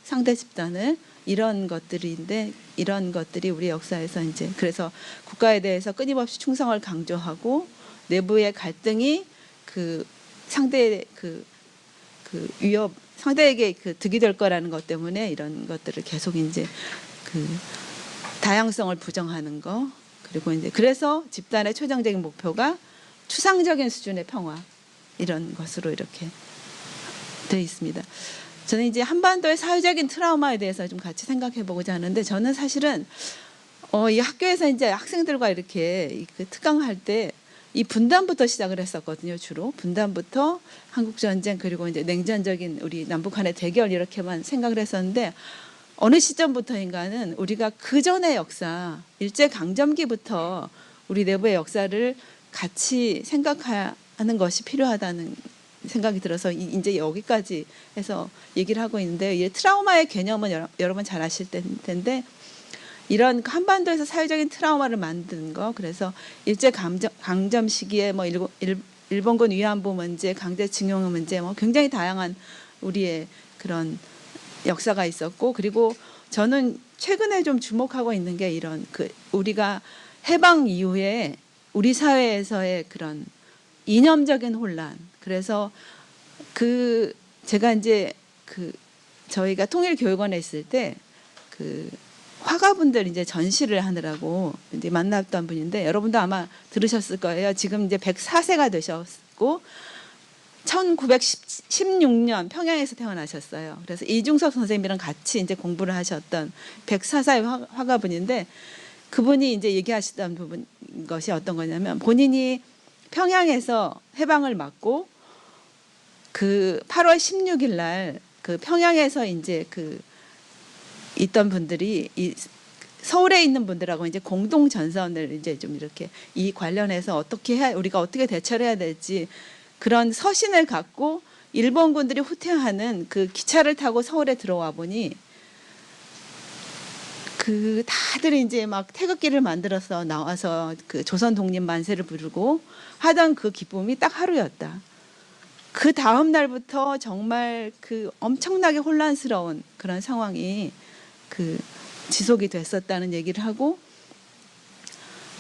상대 집단을 이런 것들인데 이런 것들이 우리 역사에서 이제 그래서 국가에 대해서 끊임없이 충성을 강조하고 내부의 갈등이 그 상대의 그 위협 상대에게 그 득이 될 거라는 것 때문에 이런 것들을 계속 이제 그 다양성을 부정하는 거 그리고 이제 그래서 집단의 최종적인 목표가 추상적인 수준의 평화 이런 것으로 이렇게 되어 있습니다. 저는 이제 한반도의 사회적인 트라우마에 대해서 좀 같이 생각해 보고자 하는데 저는 사실은 이 학교에서 이제 학생들과 이렇게 그 특강할 때 이 분단부터 시작을 했었거든요. 주로 분단부터 한국 전쟁 그리고 이제 냉전적인 우리 남북한의 대결 이렇게만 생각을 했었는데 어느 시점부터인가는 우리가 그 전의 역사 일제 강점기부터 우리 내부의 역사를 같이 생각하는 것이 필요하다는 생각이 들어서 이제 여기까지 해서 얘기를 하고 있는데 이 트라우마의 개념은 여러분 잘 아실 텐데 이런 한반도에서 사회적인 트라우마를 만든 거 그래서 일제 강점 시기에 뭐 일본군 위안부 문제, 강제징용 문제 뭐 굉장히 다양한 우리의 그런 역사가 있었고 그리고 저는 최근에 좀 주목하고 있는 게 이런 그 우리가 해방 이후에 우리 사회에서의 그런 이념적인 혼란 그래서 그 제가 이제 그 저희가 통일교육원에 있을 때 그 화가분들 이제 전시를 하느라고 이제 만났던 분인데 여러분도 아마 들으셨을 거예요. 지금 이제 104세가 되셨고 1916년 평양에서 태어나셨어요. 그래서 이중섭 선생님이랑 같이 이제 공부를 하셨던 104세의 화가분인데 그분이 이제 얘기하시던 부분 것이 어떤 거냐면 본인이 평양에서 해방을 맞고 그 8월 16일 날 그 평양에서 이제 그 있던 분들이 이 서울에 있는 분들하고 이제 공동 전선을 이제 좀 이렇게 이 관련해서 우리가 어떻게 대처를 해야 될지 그런 서신을 갖고 일본군들이 후퇴하는 그 기차를 타고 서울에 들어와 보니 그 다들 이제 막 태극기를 만들어서 나와서 그 조선 독립 만세를 부르고 하던 그 기쁨이 딱 하루였다. 그 다음 날부터 정말 그 엄청나게 혼란스러운 그런 상황이 그 지속이 됐었다는 얘기를 하고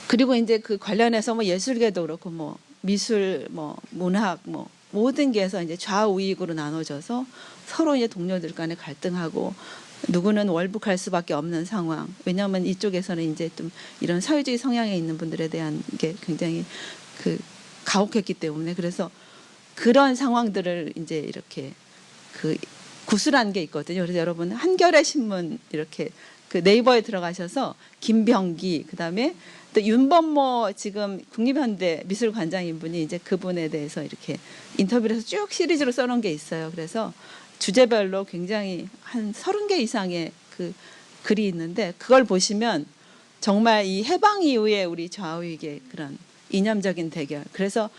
그리고 이제 그 관련해서 뭐 예술계도 그렇고 뭐 미술 뭐 문학 뭐 모든 게에서 이제 좌우익으로 나눠져서 서로 이제 동료들 간에 갈등하고 누구는 월북할 수밖에 없는 상황. 왜냐하면 이쪽에서는 이제 좀 이런 사회주의 성향에 있는 분들에 대한 게 굉장히 그 가혹했기 때문에 그래서 그런 상황들을 이제 이렇게 그 구술한 게 있거든요. 그래서 여러분 한겨레 신문 이렇게 그 네이버에 들어가셔서 김병기 그다음에 또 윤범모 지금 국립현대 미술관장인 분이 이제 그분에 대해서 이렇게 인터뷰를 해서 쭉 시리즈로 써놓은 게 있어요. 그래서 주제별로 굉장히 한 30개 이상의 그 글이 있는데 그걸 보시면 정말 이 해방 이후에 우리 좌우익의 그런 이념적인 대결. 그래서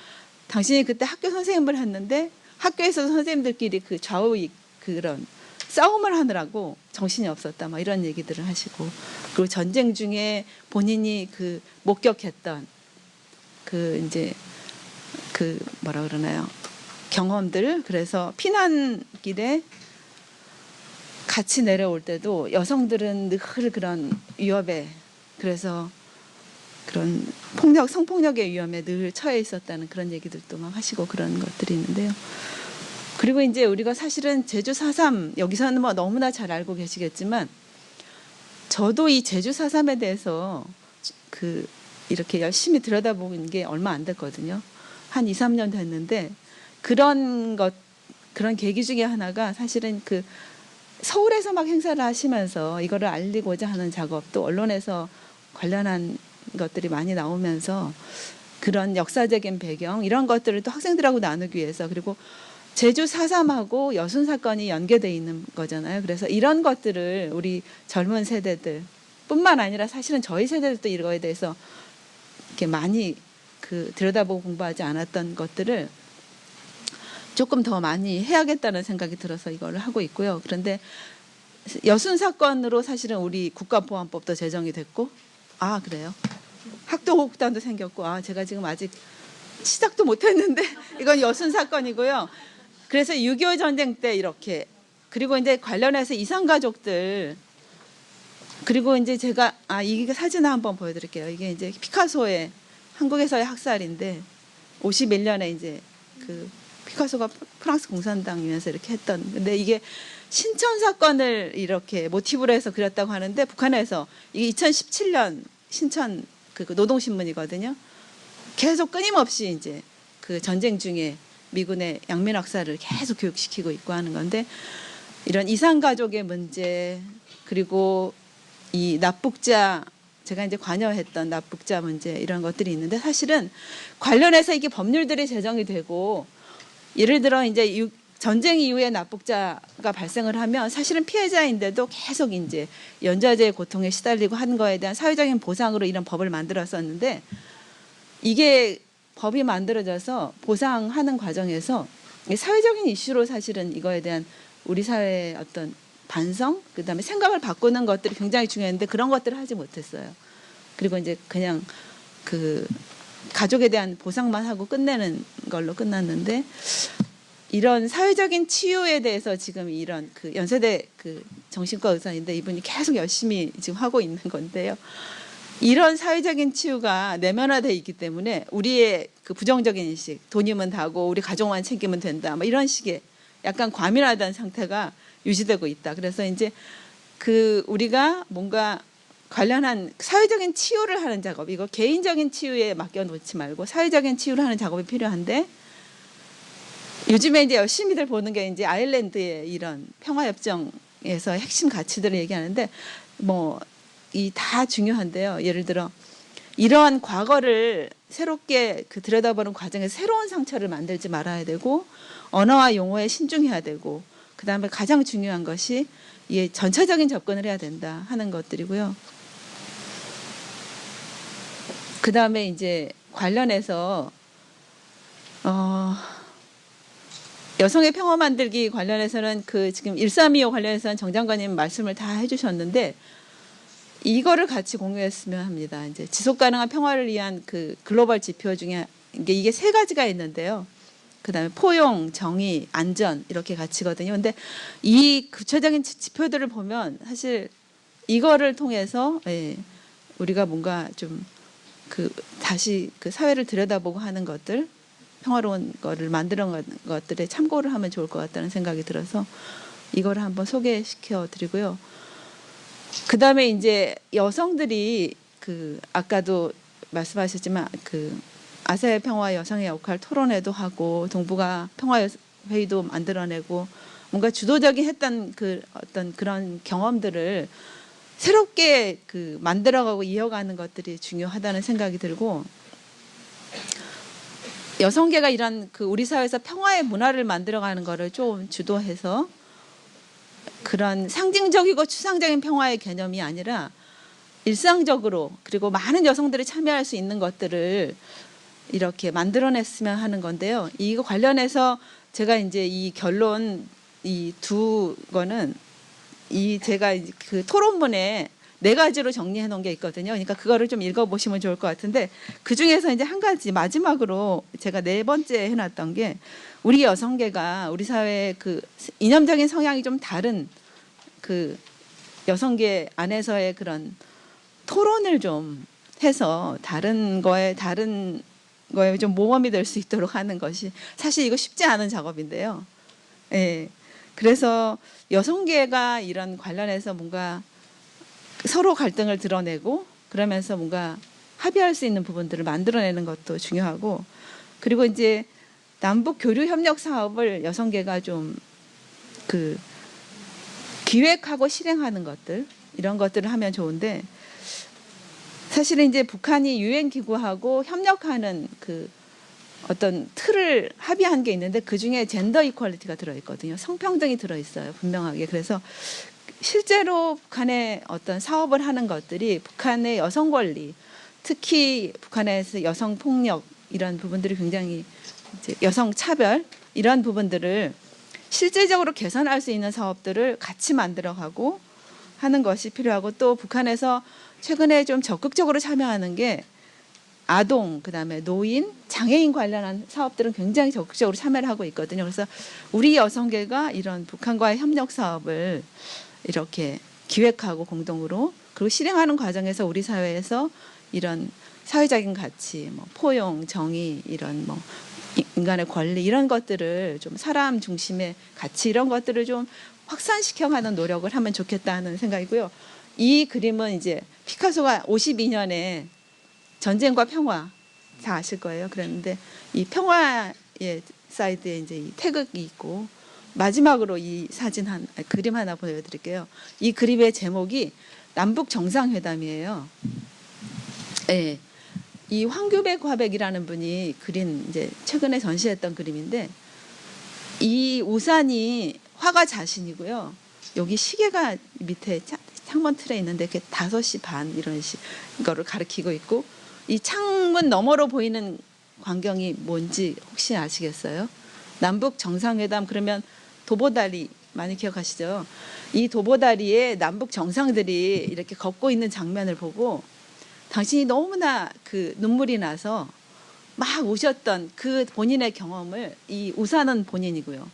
당신이 그때 학교 선생님을 했는데 학교에서 선생님들끼리 그 좌우익 그런 싸움을 하느라고 정신이 없었다. 막 이런 얘기들을 하시고 그리고 전쟁 중에 본인이 그 목격했던 그 이제 그 뭐라 그러나요? 경험들 그래서 피난길에 같이 내려올 때도 여성들은 늘 그런 위협에 그래서 그런 성폭력의 위험에 늘 처해 있었다는 그런 얘기들도 막 하시고 그런 것들이 있는데요. 그리고 이제 우리가 사실은 제주 4.3 여기서는 뭐 너무나 잘 알고 계시겠지만 저도 이 제주 4.3에 대해서 그 이렇게 열심히 들여다보는 게 얼마 안 됐거든요. 한 2, 3년 됐는데 그런 계기 중에 하나가 사실은 그 서울에서 막 행사를 하시면서 이거를 알리고자 하는 작업도 언론에서 관련한 것들이 많이 나오면서 그런 역사적인 배경 이런 것들을 또 학생들하고 나누기 위해서 그리고 제주 4.3하고 여순 사건이 연계돼 있는 거잖아요. 그래서 이런 것들을 우리 젊은 세대들 뿐만 아니라 사실은 저희 세대들도 이거에 대해서 이렇게 많이 들여다보고 공부하지 않았던 것들을 조금 더 많이 해야겠다는 생각이 들어서 이걸 하고 있고요. 그런데 여순 사건으로 사실은 우리 국가보안법도 제정이 됐고, 아 그래요? 학도국단도 생겼고, 아 제가 지금 아직 시작도 못했는데 이건 여순 사건이고요. 그래서 6.25 전쟁 때 이렇게 그리고 이제 관련해서 이산가족들 그리고 이제 제가 이게 사진을 한번 보여드릴게요. 이게 이제 피카소의 한국에서의 학살인데 51년에 이제 피카소가 프랑스 공산당이면서 이렇게 했던 근데 이게 신천 사건을 이렇게 모티브로 해서 그렸다고 하는데 북한에서 이게 2017년 신천 노동신문이거든요. 계속 끊임없이 이제 전쟁 중에 미군의 양면학살을 계속 교육시키고 있고 하는 건데 이런 이산가족의 문제 그리고 이 납북자 제가 이제 관여했던 납북자 문제 이런 것들이 있는데 사실은 관련해서 이게 법률들이 제정이 되고 예를 들어 이제 전쟁 이후에 납북자가 발생을 하면 사실은 피해자인데도 계속 이제 연좌제의 고통에 시달리고 한 거에 대한 사회적인 보상으로 이런 법을 만들었었는데 이게 법이 만들어져서 보상하는 과정에서 사회적인 이슈로 사실은 이거에 대한 우리 사회의 어떤 반성, 그다음에 생각을 바꾸는 것들이 굉장히 중요했는데 그런 것들을 하지 못했어요. 그리고 이제 그냥 가족에 대한 보상만 하고 끝내는 걸로 끝났는데 이런 사회적인 치유에 대해서 지금 이런 연세대 정신과 의사인데 이분이 계속 열심히 지금 하고 있는 건데요. 이런 사회적인 치유가 내면화되어 있기 때문에 우리의 부정적인 인식, 돈이면 다고 우리 가족만 챙기면 된다, 뭐 이런 식의 약간 과민화된 상태가 유지되고 있다. 그래서 이제 우리가 뭔가 관련한 사회적인 치유를 하는 작업, 이거 개인적인 치유에 맡겨놓지 말고 사회적인 치유를 하는 작업이 필요한데 요즘에 이제 열심히들 보는 게 이제 아일랜드의 이런 평화협정에서 핵심 가치들을 얘기하는데 이 다 중요한데요. 예를 들어 이러한 과거를 새롭게 들여다보는 과정에서 새로운 상처를 만들지 말아야 되고 언어와 용어에 신중해야 되고 그다음에 가장 중요한 것이 이 전체적인 접근을 해야 된다 하는 것들이고요. 그다음에 이제 관련해서 여성의 평화 만들기 관련해서는 지금 1325 관련해서는 정 장관님 말씀을 다 해주셨는데 이거를 같이 공유했으면 합니다. 이제 지속 가능한 평화를 위한 글로벌 지표 중에 이게 세 가지가 있는데요. 그다음에 포용, 정의, 안전 이렇게 가치거든요. 근데 이 구체적인 지표들을 보면 사실 이거를 통해서 우리가 뭔가 좀 다시 사회를 들여다보고 하는 것들, 평화로운 거를 만드는 것들에 참고를 하면 좋을 것 같다는 생각이 들어서 이걸 한번 소개시켜 드리고요. 그다음에 이제 여성들이 아까도 말씀하셨지만 아세아 평화 여성의 역할 토론회도 하고 동북아 평화 회의도 만들어내고 뭔가 주도적인 했던 어떤 그런 경험들을 새롭게 만들어가고 이어가는 것들이 중요하다는 생각이 들고 여성계가 이런 우리 사회에서 평화의 문화를 만들어가는 거를 좀 주도해서 그런 상징적이고 추상적인 평화의 개념이 아니라 일상적으로 그리고 많은 여성들이 참여할 수 있는 것들을 이렇게 만들어냈으면 하는 건데요. 이거 관련해서 제가 이제 이 결론 이 두 거는 제가 토론문에 4가지로 정리해 놓은 게 있거든요. 그러니까 그거를 좀 읽어보시면 좋을 것 같은데 그 중에서 이제 한 가지 마지막으로 제가 4번째 해놨던 게 우리 여성계가 우리 사회의 이념적인 성향이 좀 다른 여성계 안에서의 그런 토론을 좀 해서 다른 거에 좀 모범이 될 수 있도록 하는 것이 사실 이거 쉽지 않은 작업인데요. 예. 그래서 여성계가 이런 관련해서 뭔가 서로 갈등을 드러내고 그러면서 뭔가 합의할 수 있는 부분들을 만들어내는 것도 중요하고 그리고 이제 남북 교류 협력 사업을 여성계가 좀 기획하고 실행하는 것들 이런 것들을 하면 좋은데 사실은 이제 북한이 유엔 기구하고 협력하는 그 어떤 틀을 합의한 게 있는데 그 중에 젠더 이퀄리티가 들어있거든요. 성평등이 들어있어요. 분명하게. 그래서 실제로 북한의 어떤 사업을 하는 것들이 북한의 여성 권리, 특히 북한에서 여성 폭력 이런 부분들이 굉장히 이제 여성 차별 이런 부분들을 실질적으로 개선할 수 있는 사업들을 같이 만들어가고 하는 것이 필요하고 또 북한에서 최근에 좀 적극적으로 참여하는 게 아동, 그다음에 노인, 장애인 관련한 사업들은 굉장히 적극적으로 참여를 하고 있거든요. 그래서 우리 여성계가 이런 북한과의 협력 사업을 이렇게 기획하고 공동으로 그리고 실행하는 과정에서 우리 사회에서 이런 사회적인 가치, 뭐 포용, 정의 이런 뭐 인간의 권리 이런 것들을 좀 사람 중심의 가치 이런 것들을 좀 확산시켜가는 노력을 하면 좋겠다는 생각이고요. 이 그림은 이제 피카소가 52년에 전쟁과 평화 다 아실 거예요. 그랬는데 이 평화의 사이드에 이제 이 태극이 있고 마지막으로 이 사진 그림 하나 보여드릴게요. 이 그림의 제목이 남북 정상회담이에요. 네. 이 황규백 화백이라는 분이 그린 이제 최근에 전시했던 그림인데 이 우산이 화가 자신이고요. 여기 시계가 밑에 창문 틀에 있는데 이렇게 5시 반 이런 거를 가리키고 있고 이 창문 너머로 보이는 광경이 뭔지 혹시 아시겠어요? 남북 정상회담 그러면 도보다리 많이 기억하시죠? 이 도보다리에 남북 정상들이 이렇게 걷고 있는 장면을 보고 당신이 너무나 그 눈물이 나서 막 우셨던 그 본인의 경험을 이 우산은 본인이고요.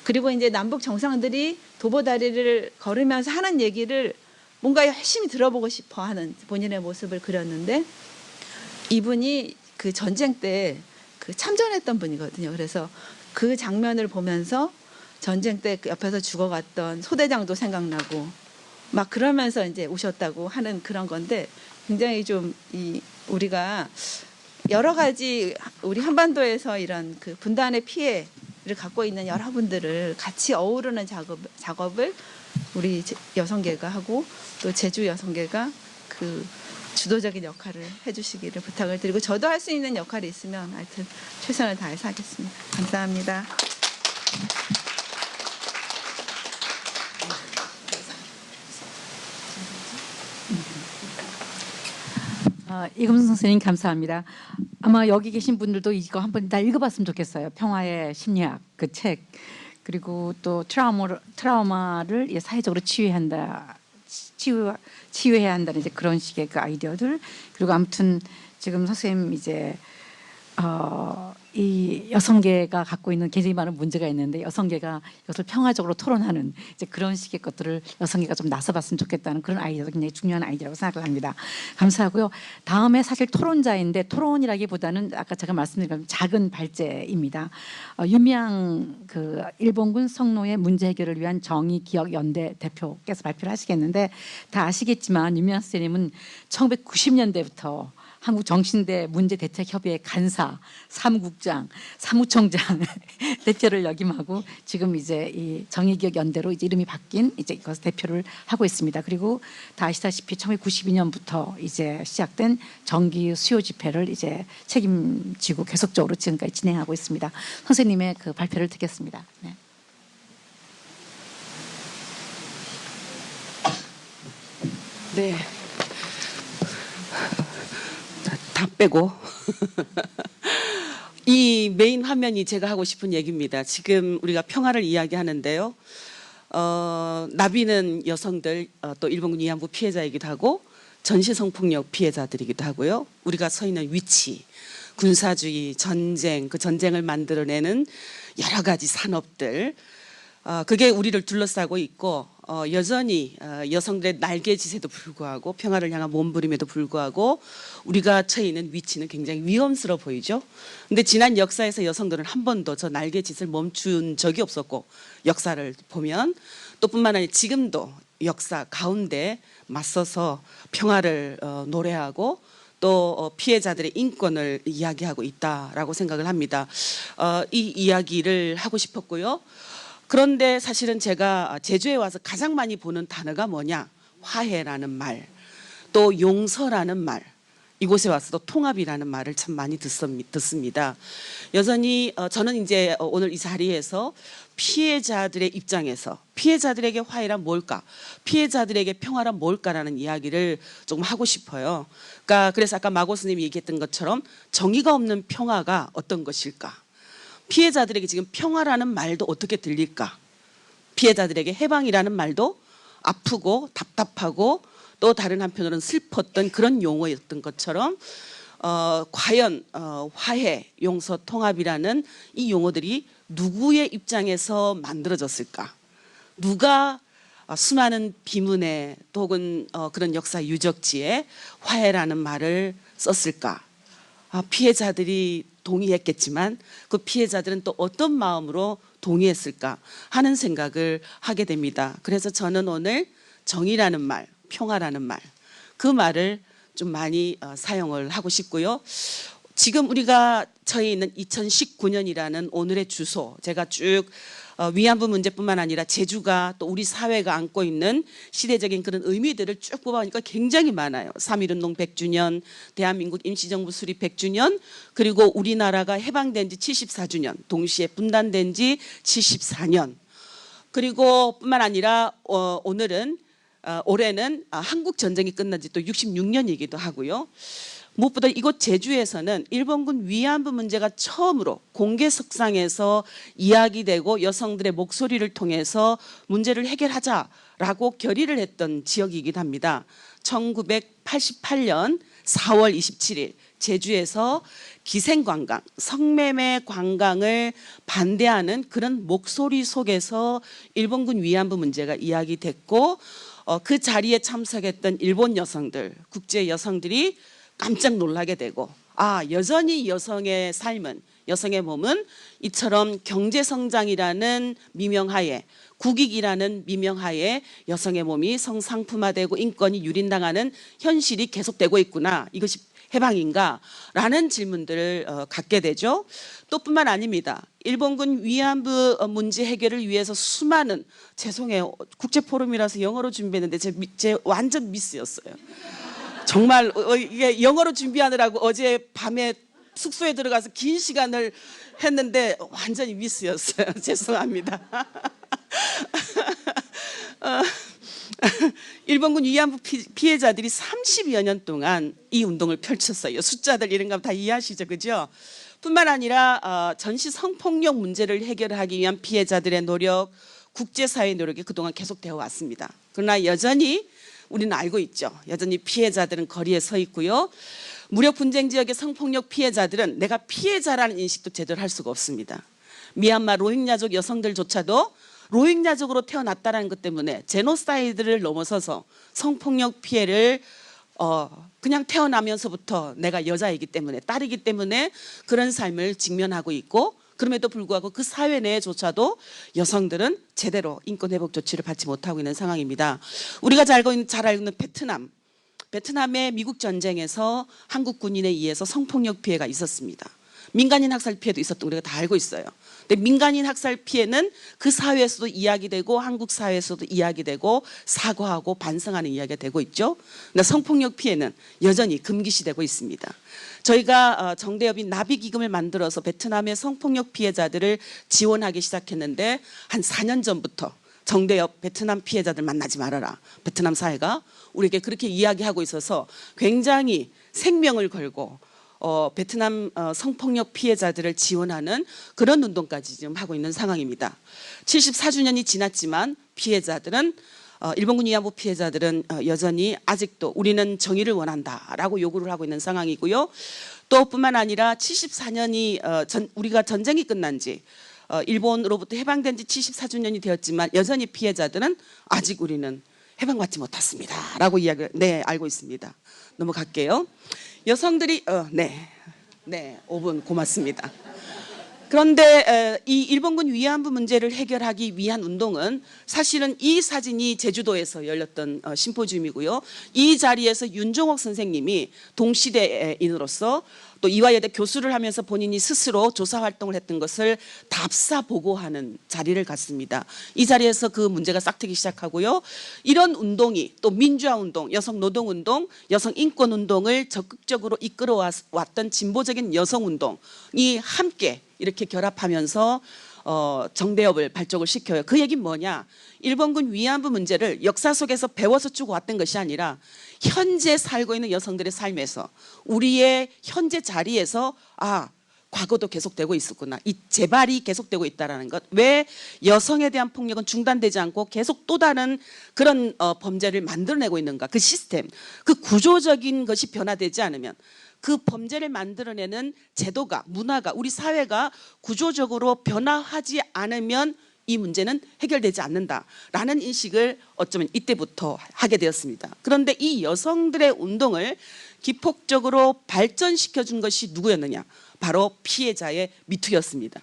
그리고 이제 남북 정상들이 도보다리를 걸으면서 하는 얘기를 뭔가 열심히 들어보고 싶어 하는 본인의 모습을 그렸는데 이분이 그 전쟁 때 그 참전했던 분이거든요. 그래서 그 장면을 보면서 전쟁 때 옆에서 죽어갔던 소대장도 생각나고 막 그러면서 이제 우셨다고 하는 그런 건데 굉장히 좀 이 우리가 여러 가지 우리 한반도에서 이런 그 분단의 피해를 갖고 있는 여러분들을 같이 어우르는 작업을 우리 여성계가 하고 또 제주 여성계가 그 주도적인 역할을 해주시기를 부탁을 드리고 저도 할 수 있는 역할이 있으면 하여튼 최선을 다해서 하겠습니다. 감사합니다. 이금순 선생님 감사합니다. 아마 여기 계신 분들도 이거 한번 다 읽어봤으면 좋겠어요. 평화의 심리학 그 책. 그리고 또 트라우마를 사회적으로 치유해야 한다는 이제 그런 식의 그 아이디어들. 그리고 아무튼 지금 선생님 이제 이 여성계가 갖고 있는 굉장히 많은 문제가 있는데 여성계가 이것을 평화적으로 토론하는 이제 그런 식의 것들을 여성계가 좀 나서봤으면 좋겠다는 그런 아이디어가 굉장히 중요한 아이디어라고 생각을 합니다. 감사하고요. 다음에 사실 토론자인데 토론이라기보다는 아까 제가 말씀드린 것처럼 작은 발제입니다. 윤미향 그 일본군 성노예 문제 해결을 위한 정의기억연대 대표께서 발표를 하시겠는데 다 아시겠지만 윤미향 선생님은 1990년대부터 한국정신대 문제대책협의회 간사, 사무국장, 사무총장 대표를 역임하고 지금 이제 이 정의기억연대로 이제 이름이 바뀐 이제 이것 대표를 하고 있습니다. 그리고 다 아시다시피 1992년부터 이제 시작된 정기 수요 집회를 이제 책임지고 계속적으로 지금까지 진행하고 있습니다. 선생님의 그 발표를 듣겠습니다. 네. 네. 다 빼고 이 메인 화면이 제가 하고 싶은 얘기입니다. 지금 우리가 평화를 이야기하는데요. 나비는 여성들 또 일본군 위안부 피해자이기도 하고 전시성폭력 피해자들이기도 하고요. 우리가 서 있는 위치, 군사주의, 전쟁, 그 전쟁을 만들어내는 여러 가지 산업들 그게 우리를 둘러싸고 있고 여전히 여성들의 날개짓에도 불구하고 평화를 향한 몸부림에도 불구하고 우리가 처해 있는 위치는 굉장히 위험스러워 보이죠. 근데 지난 역사에서 여성들은 한 번도 저 날개짓을 멈춘 적이 없었고 역사를 보면 또 뿐만 아니라 지금도 역사 가운데 맞서서 평화를 노래하고 또 피해자들의 인권을 이야기하고 있다라고 생각을 합니다. 이 이야기를 하고 싶었고요. 그런데 사실은 제가 제주에 와서 가장 많이 보는 단어가 뭐냐? 화해라는 말, 또 용서라는 말, 이곳에 와서도 통합이라는 말을 참 많이 듣습니다. 여전히 저는 이제 오늘 이 자리에서 피해자들의 입장에서 피해자들에게 화해란 뭘까? 피해자들에게 평화란 뭘까라는 이야기를 조금 하고 싶어요. 그러니까 그래서 아까 마 교수님이 얘기했던 것처럼 정의가 없는 평화가 어떤 것일까? 피해자들에게 지금 평화라는 말도 어떻게 들릴까? 피해자들에게 해방이라는 말도 아프고 답답하고 또 다른 한편으로는 슬펐던 그런 용어였던 것처럼 과연 화해, 용서, 통합이라는 이 용어들이 누구의 입장에서 만들어졌을까? 누가 수많은 비문에 혹은 그런 역사 유적지에 화해라는 말을 썼을까? 피해자들이 동의했겠지만 그 피해자들은 또 어떤 마음으로 동의했을까 하는 생각을 하게 됩니다. 그래서 저는 오늘 정의라는 말, 평화라는 말, 그 말을 좀 많이 사용을 하고 싶고요. 지금 우리가 처해 있는 2019년이라는 오늘의 주소, 제가 쭉 위안부 문제뿐만 아니라 제주가 또 우리 사회가 안고 있는 시대적인 그런 의미들을 쭉 뽑아보니까 굉장히 많아요. 3.1운동 100주년, 대한민국 임시정부 수립 100주년, 그리고 우리나라가 해방된 지 74주년, 동시에 분단된 지 74년, 그리고 뿐만 아니라 오늘은 올해는 한국 전쟁이 끝난 지 또 66년이기도 하고요. 무엇보다 이곳 제주에서는 일본군 위안부 문제가 처음으로 공개석상에서 이야기되고 여성들의 목소리를 통해서 문제를 해결하자라고 결의를 했던 지역이기도 합니다. 1988년 4월 27일 제주에서 기생관광, 성매매 관광을 반대하는 그런 목소리 속에서 일본군 위안부 문제가 이야기됐고 그 자리에 참석했던 일본 여성들, 국제 여성들이 깜짝 놀라게 되고 여전히 여성의 삶은, 여성의 몸은 이처럼 경제성장이라는 미명하에, 국익이라는 미명하에 여성의 몸이 성상품화되고 인권이 유린당하는 현실이 계속되고 있구나. 이것이 해방인가? 라는 질문들을 갖게 되죠. 또 뿐만 아닙니다. 일본군 위안부 문제 해결을 위해서 수많은, 죄송해요. 국제포럼이라서 영어로 준비했는데 제 완전 미스였어요. 정말 이게 영어로 준비하느라고 어제 밤에 숙소에 들어가서 긴 시간을 했는데 완전히 미스였어요. 죄송합니다. 일본군 위안부 피해자들이 30여 년 동안 이 운동을 펼쳤어요. 숫자들 이런 거 다 이해하시죠, 그죠? 뿐만 아니라 전시 성폭력 문제를 해결하기 위한 피해자들의 노력, 국제사회의 노력이 그동안 계속되어 왔습니다. 그러나 여전히 우리는 알고 있죠. 여전히 피해자들은 거리에 서 있고요. 무력 분쟁 지역의 성폭력 피해자들은 내가 피해자라는 인식도 제대로 할 수가 없습니다. 미얀마 로힝야족 여성들조차도 로힝야족으로 태어났다는 것 때문에 제노사이드를 넘어서서 성폭력 피해를 그냥 태어나면서부터 내가 여자이기 때문에, 딸이기 때문에 그런 삶을 직면하고 있고, 그럼에도 불구하고 그 사회 내에조차도 여성들은 제대로 인권 회복 조치를 받지 못하고 있는 상황입니다. 우리가 잘 알고 있는 베트남의 미국 전쟁에서 한국 군인에 의해서 성폭력 피해가 있었습니다. 민간인 학살 피해도 있었던 거 우리가 다 알고 있어요. 근데 민간인 학살 피해는 그 사회에서도 이야기되고 한국 사회에서도 이야기되고 사과하고 반성하는 이야기가 되고 있죠. 근데 성폭력 피해는 여전히 금기시되고 있습니다. 저희가 정대협이 나비기금을 만들어서 베트남의 성폭력 피해자들을 지원하기 시작했는데 한 4년 전부터 정대협 베트남 피해자들 만나지 말아라. 베트남 사회가 우리에게 그렇게 이야기하고 있어서 굉장히 생명을 걸고 베트남 성폭력 피해자들을 지원하는 그런 운동까지 지금 하고 있는 상황입니다. 74주년이 지났지만 피해자들은 일본군 위안부 피해자들은 여전히 아직도 우리는 정의를 원한다라고 요구를 하고 있는 상황이고요. 또 뿐만 아니라 74년이 우리가 전쟁이 끝난 지 일본으로부터 해방된 지 74주년이 되었지만 여전히 피해자들은 아직 우리는 해방받지 못했습니다라고 이야기를 알고 있습니다. 넘어갈게요. 여성들이 5분 고맙습니다. 그런데 이 일본군 위안부 문제를 해결하기 위한 운동은 사실은 이 사진이 제주도에서 열렸던 심포지움이고요. 이 자리에서 윤종옥 선생님이 동시대인으로서 또 또 이화여대 교수를 하면서 본인이 스스로 조사 활동을 했던 것을 답사 보고하는 자리를 갖습니다. 이 자리에서 그 문제가 싹트기 시작하고요. 이런 운동이 또 민주화 운동, 여성 노동 운동, 여성 인권 운동을 적극적으로 이끌어 왔던 진보적인 여성 운동이 함께 이렇게 결합하면서 정대협을 발족을 시켜요. 그 얘기는 뭐냐? 일본군 위안부 문제를 역사 속에서 배워서 쭉 왔던 것이 아니라 현재 살고 있는 여성들의 삶에서 우리의 현재 자리에서 과거도 계속되고 있었구나. 이 재발이 계속되고 있다는 것. 왜 여성에 대한 폭력은 중단되지 않고 계속 또 다른 그런 범죄를 만들어내고 있는가. 그 시스템, 그 구조적인 것이 변화되지 않으면 그 범죄를 만들어내는 제도가, 문화가, 우리 사회가 구조적으로 변화하지 않으면 이 문제는 해결되지 않는다라는 인식을 어쩌면 이때부터 하게 되었습니다. 그런데 이 여성들의 운동을 기폭적으로 발전시켜준 것이 누구였느냐? 바로 피해자의 미투였습니다.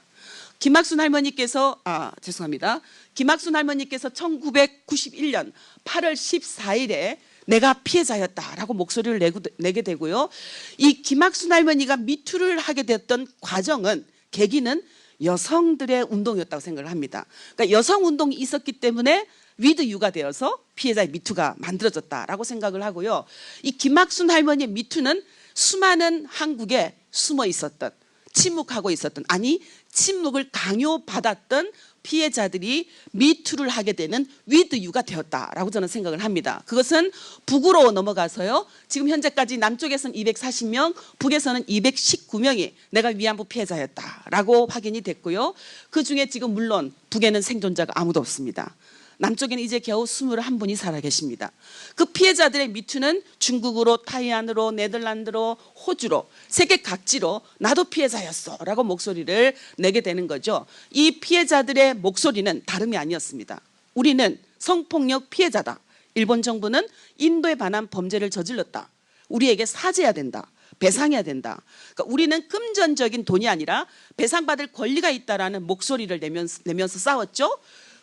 김학순 할머니께서 죄송합니다. 김학순 할머니께서 1991년 8월 14일에 내가 피해자였다라고 목소리를 내게 되고요. 이 김학순 할머니가 미투를 하게 됐던 과정은, 계기는 여성들의 운동이었다고 생각을 합니다. 그러니까 여성 운동이 있었기 때문에 위드 유가 되어서 피해자의 미투가 만들어졌다라고 생각을 하고요. 이 김학순 할머니의 미투는 수많은 한국에 숨어 있었던, 침묵하고 있었던, 아니 침묵을 강요받았던 피해자들이 미투를 하게 되는 위드 유가 되었다라고 저는 생각을 합니다. 그것은 북으로 넘어가서요. 지금 현재까지 남쪽에서는 240명, 북에서는 219명이 내가 위안부 피해자였다라고 확인이 됐고요. 그중에 지금 물론 북에는 생존자가 아무도 없습니다. 남쪽에는 이제 겨우 21분이 살아계십니다. 그 피해자들의 미투는 중국으로, 타이완으로, 네덜란드로, 호주로, 세계 각지로 나도 피해자였어 라고 목소리를 내게 되는 거죠. 이 피해자들의 목소리는 다름이 아니었습니다. 우리는 성폭력 피해자다. 일본 정부는 인도에 반한 범죄를 저질렀다. 우리에게 사죄해야 된다. 배상해야 된다. 그러니까 우리는 금전적인 돈이 아니라 배상받을 권리가 있다라는 목소리를 내면서 싸웠죠.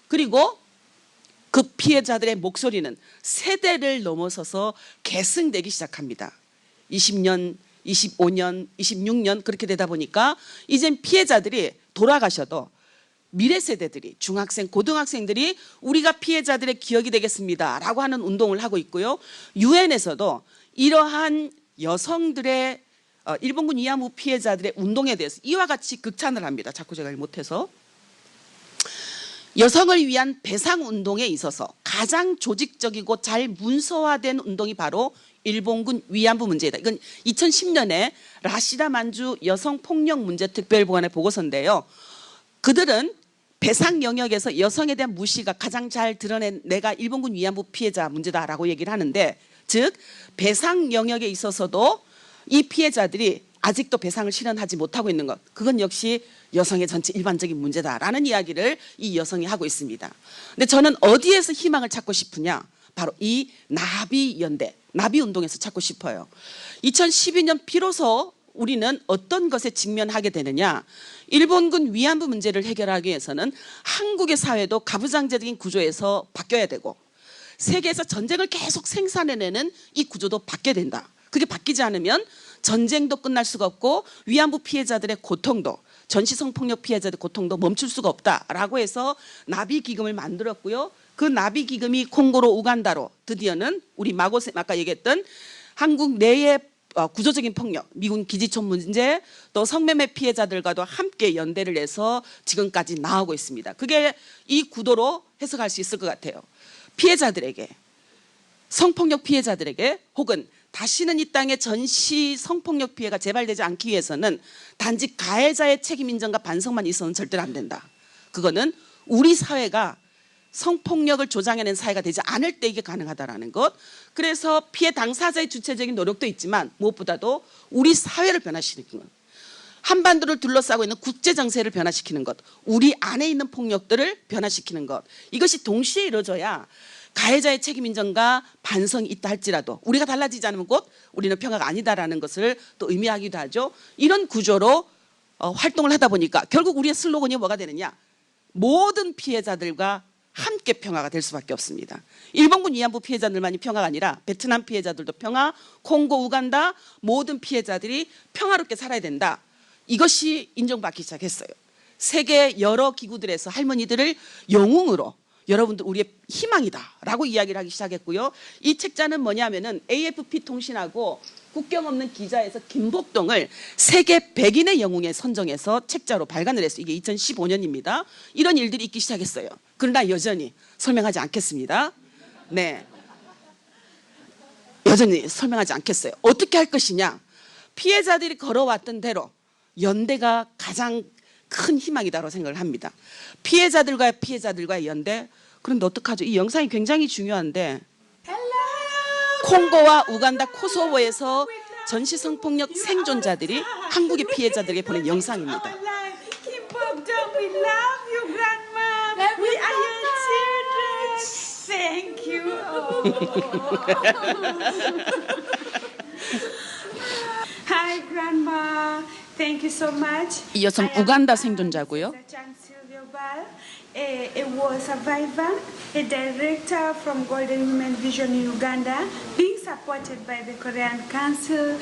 그리고 그 피해자들의 목소리는 세대를 넘어서서 계승되기 시작합니다. 20년, 25년, 26년 그렇게 되다 보니까 이젠 피해자들이 돌아가셔도 미래 세대들이, 중학생, 고등학생들이 우리가 피해자들의 기억이 되겠습니다라고 하는 운동을 하고 있고요. 유엔에서도 이러한 여성들의 일본군 위안부 피해자들의 운동에 대해서 이와 같이 극찬을 합니다. 자꾸 제가 못해서. 여성을 위한 배상 운동에 있어서 가장 조직적이고 잘 문서화된 운동이 바로 일본군 위안부 문제이다. 이건 2010년에 라시다 만주 여성폭력문제특별보관의 보고서인데요. 그들은 배상 영역에서 여성에 대한 무시가 가장 잘 드러낸 내가 일본군 위안부 피해자 문제다라고 얘기를 하는데, 즉 배상 영역에 있어서도 이 피해자들이 아직도 배상을 실현하지 못하고 있는 것, 그건 역시 여성의 전체 일반적인 문제다라는 이야기를 이 여성이 하고 있습니다. 근데 저는 어디에서 희망을 찾고 싶으냐? 바로 이 나비연대, 나비운동에서 찾고 싶어요. 2012년 비로소 우리는 어떤 것에 직면하게 되느냐? 일본군 위안부 문제를 해결하기 위해서는 한국의 사회도 가부장제적인 구조에서 바뀌어야 되고, 세계에서 전쟁을 계속 생산해내는 이 구조도 바뀌어야 된다. 그게 바뀌지 않으면 전쟁도 끝날 수가 없고 위안부 피해자들의 고통도, 전시성폭력 피해자들의 고통도 멈출 수가 없다라고 해서 나비기금을 만들었고요. 그 나비기금이 콩고로, 우간다로 드디어는 우리 마고쌤 아까 얘기했던 한국 내의 구조적인 폭력, 미군 기지촌 문제, 또 성매매 피해자들과도 함께 연대를 해서 지금까지 나오고 있습니다. 그게 이 구도로 해석할 수 있을 것 같아요. 피해자들에게, 성폭력 피해자들에게, 혹은 다시는 이 땅에 전시 성폭력 피해가 재발되지 않기 위해서는 단지 가해자의 책임 인정과 반성만 있어서는 절대로 안 된다. 그거는 우리 사회가 성폭력을 조장해낸 사회가 되지 않을 때 이게 가능하다라는 것. 그래서 피해 당사자의 주체적인 노력도 있지만 무엇보다도 우리 사회를 변화시키는 것, 한반도를 둘러싸고 있는 국제 정세를 변화시키는 것, 우리 안에 있는 폭력들을 변화시키는 것, 이것이 동시에 이루어져야 가해자의 책임 인정과 반성이 있다 할지라도 우리가 달라지지 않으면 곧 우리는 평화가 아니다라는 것을 또 의미하기도 하죠. 이런 구조로 활동을 하다 보니까 결국 우리의 슬로건이 뭐가 되느냐? 모든 피해자들과 함께 평화가 될 수밖에 없습니다. 일본군 위안부 피해자들만이 평화가 아니라 베트남 피해자들도 평화, 콩고, 우간다 모든 피해자들이 평화롭게 살아야 된다. 이것이 인정받기 시작했어요. 세계 여러 기구들에서 할머니들을 영웅으로 여러분들 우리의 희망이다라고 이야기를 하기 시작했고요. 이 책자는 뭐냐면은 AFP 통신하고 국경 없는 기자에서 김복동을 세계 100인의 영웅에 선정해서 책자로 발간을 했어요. 이게 2015년입니다. 이런 일들이 있기 시작했어요. 그러나 여전히 설명하지 않겠습니다. 네, 여전히 설명하지 않겠어요. 어떻게 할 것이냐? 피해자들이 걸어왔던 대로 연대가 가장 큰 희망이다라고 생각을 합니다. 피해자들과의 연대. 그런데 어떡하죠? 이 영상이 굉장히 중요한데 콩고와 우간다, 코소보에서 전시 성폭력 생존자들이 한국의 피해자들에게 보낸 영상입니다. 김복동, we love you, grandma. We are your children. Thank you. Hi, grandma. Thank you so much. 이 여성 우간다 생존자고요. A war survivor, a director from Golden Women Vision in Uganda, being supported by the Korean Council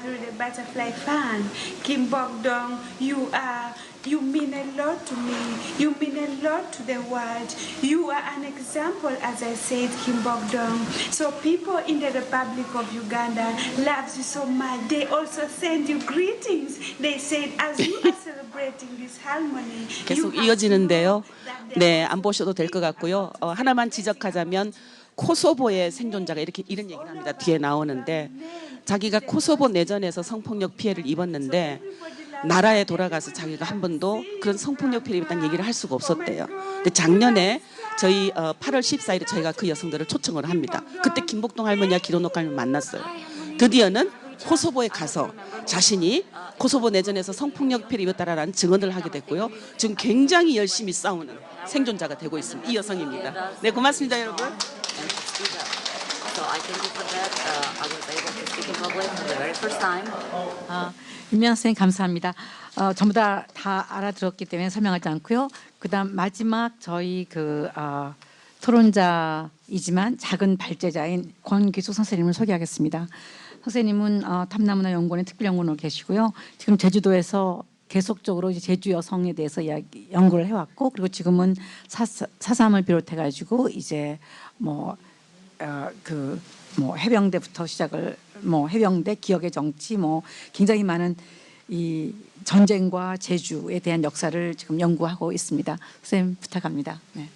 through the Butterfly Fund. Kim Bok-dong, you mean a lot to me. You mean a lot to the world. You are an example, as I said, Kim Bok-dong. So people in the Republic of Uganda loves you so much. They also send you greetings. They said, as you are celebrating this harmony, 계속 이어지는데요. 네, 안 보셔도 될 것 같고요. 하나만 지적하자면 코소보의 생존자가 이런 얘기를 합니다. 뒤에 나오는데 자기가 코소보 내전에서 성폭력 피해를 입었는데 나라에 돌아가서 자기가 한 번도 그런 성폭력 피해를 입었다는 얘기를 할 수가 없었대요. 근데 작년에 저희 8월 14일에 저희가 그 여성들을 초청을 합니다. 그때 김복동 할머니와 기로노 할머니 만났어요. 드디어는 코소보에 가서 자신이 코소보 내전에서 성폭력 피해를 입었다라는 증언을 하게 됐고요. 지금 굉장히 열심히 싸우는 생존자가 되고 있습니다. 이 여성입니다. 네, 고맙습니다, 여러분. So I thank you for that. I was able to speak in public for the very first time. 임미영 선생님 감사합니다. 전부 다 알아들었기 때문에 설명하지 않고요. 그다음 마지막 저희 토론자이지만 작은 발제자인 권기숙 선생님을 소개하겠습니다. 선생님은 탐나문화연구원의 특별연구원으로 계시고요. 지금 제주도에서 계속적으로 이제 제주 여성에 대해서 연구를 해왔고, 그리고 지금은 4.3을 비롯해가지고 이제 해병대부터 시작을 해병대, 기억의 정치, 굉장히 많은 이 전쟁과 제주에 대한 역사를 지금 연구하고 있습니다. 선생님 부탁합니다. 네.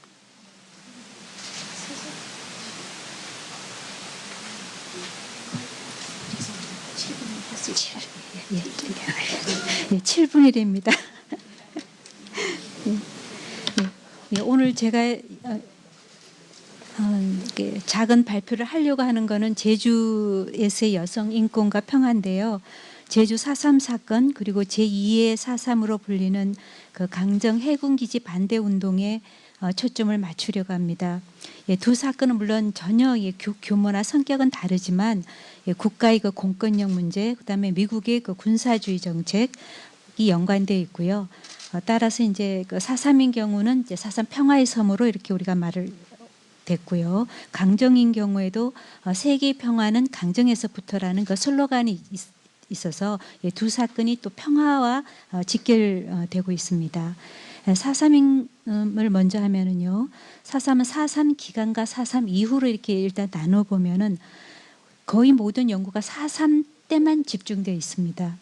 네, 7분이랍니다. 오늘 제가 작은 발표를 하려고 하는 거는 제주에서의 여성 인권과 평화인데요. 제주 4.3 사건 그리고 제2의 4.3으로 불리는 그 강정 해군기지 반대 운동에 초점을 맞추려고 합니다. 두 사건은 물론 전혀 규모나 성격은 다르지만 국가의 그 공권력 문제, 그다음에 미국의 그 군사주의 정책이 연관되어 있고요. 따라서 이제 그 4.3인 경우는 이제 4.3 평화의 섬으로 이렇게 우리가 말을 됐고요. 강정인 경우에도 세계 평화는 강정에서부터라는 그 슬로건이 있어서 두 사건이 또 평화와 직결되고 있습니다. 4.3을 먼저 하면은요. 4.3은 4.3 기간과 4.3 이후로 이렇게 일단 나눠 보면은 거의 모든 연구가 4.3 때만 집중되어 있습니다.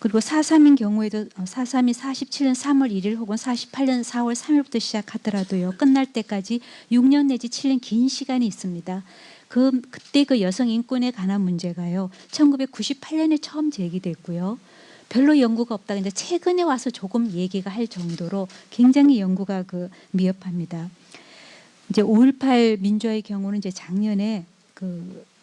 그리고 4.3인 경우에도 4.3이 47년 3월 1일 혹은 48년 4월 3일부터 시작하더라도요. 끝날 때까지 6년 내지 7년 긴 시간이 있습니다. 그때 그 여성 인권에 관한 문제가요. 1998년에 처음 제기됐고요. 별로 연구가 없다가 이제 최근에 와서 조금 얘기가 할 정도로 굉장히 연구가 미흡합니다. 이제 5.18 민주화의 경우는 이제 작년에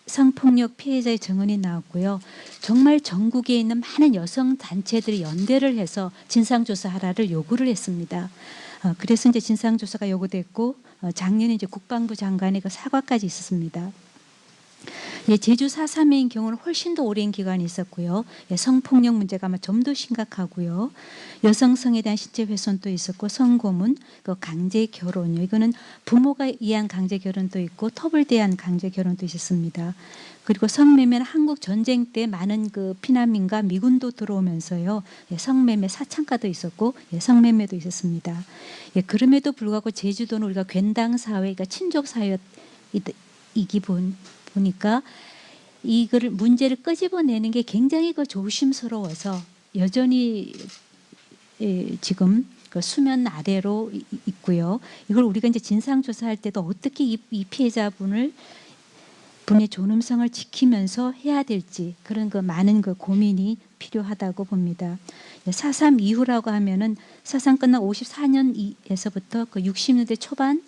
성폭력 피해자의 증언이 나왔고요. 정말 전국에 있는 많은 여성 단체들이 연대를 해서 진상조사하라를 요구를 했습니다. 그래서 이제 진상조사가 요구됐고 작년에 이제 국방부 장관의 그 사과까지 있었습니다. 예, 제주 4.3의 경우는 훨씬 더 오랜 기간이 있었고요. 예, 성폭력 문제가 아마 좀 더 심각하고요. 여성성에 대한 신체 훼손도 있었고 성고문, 그 강제 결혼요. 이거는 부모가 의한 강제 결혼도 있고 터블 대한 강제 결혼도 있었습니다. 그리고 성매매는 한국 전쟁 때 많은 그 피난민과 미군도 들어오면서요. 예, 성매매 사창가도 있었고 예, 성매매도 있었습니다. 예, 그럼에도 불구하고 제주도는 우리가 괜당 사회가 친족 사회이기 보니까 이거를 문제를 끄집어내는 게 굉장히 그 조심스러워서 여전히 지금 그 수면 아래로 있고요. 이걸 우리가 이제 진상 조사할 때도 어떻게 이 피해자분의 존엄성을 지키면서 해야 될지 그런 그 많은 그 고민이 필요하다고 봅니다. 4.3 이후라고 하면은 4.3 끝난 54년에서부터 그 60년대 초반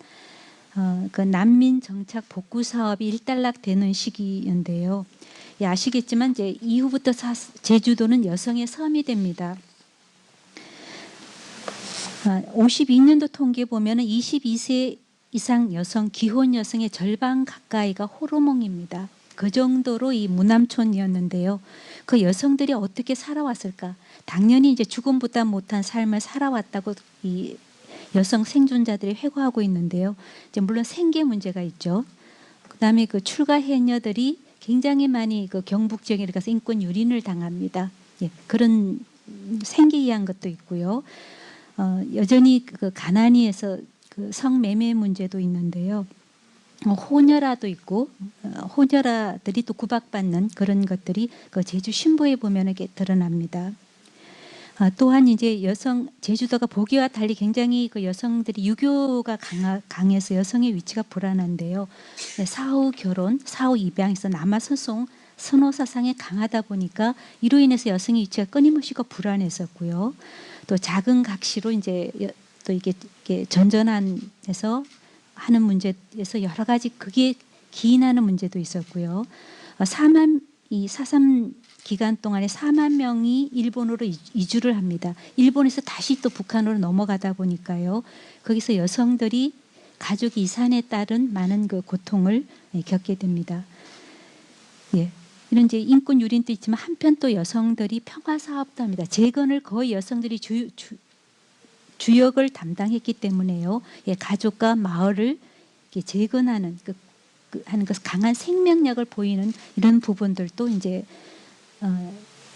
그 난민 정착 복구 사업이 일단락되는 시기인데요. 예, 아시겠지만 이제 이후부터 제주도는 여성의 섬이 됩니다. 52년도 통계 보면은 22세 이상 여성 기혼 여성의 절반 가까이가 호르몬입니다. 그 정도로 이 무남촌이었는데요. 그 여성들이 어떻게 살아왔을까? 당연히 이제 죽음보다 못한 삶을 살아왔다고 이 여성 생존자들이 회고하고 있는데요. 이제 물론 생계 문제가 있죠. 그다음에 그 출가 해녀들이 굉장히 많이 그 경북 지역에 가서 인권 유린을 당합니다. 예, 그런 생계 이한 것도 있고요. 여전히 그 가난이에서 그 성매매 문제도 있는데요. 호녀라도 있고 호녀라들이 또 구박받는 그런 것들이 그 제주 신보에 보면 이게 드러납니다. 또한 이제 제주도가 보기와 달리 굉장히 그 여성들이 유교가 강해서 여성의 위치가 불안한데요. 사후 결혼, 사후 입양에서 남아 소송, 선호 사상이 강하다 보니까 이로 인해서 여성의 위치가 끊임없이 불안했었고요. 또 작은 각시로 이제 또 이게 전전한에서 하는 문제에서 여러 가지 그게 기인하는 문제도 있었고요. 4.3 기간 동안에 4만 명이 일본으로 이주를 합니다. 일본에서 다시 또 북한으로 넘어가다 보니까요. 거기서 여성들이 가족 이산에 따른 많은 그 고통을 겪게 됩니다. 예. 이런 이제 인권 유린도 있지만 한편 또 여성들이 평화 사업도 합니다. 재건을 거의 여성들이 주역을 담당했기 때문에요. 예, 가족과 마을을 재건하는 하는 것 강한 생명력을 보이는 이런 부분들도 이제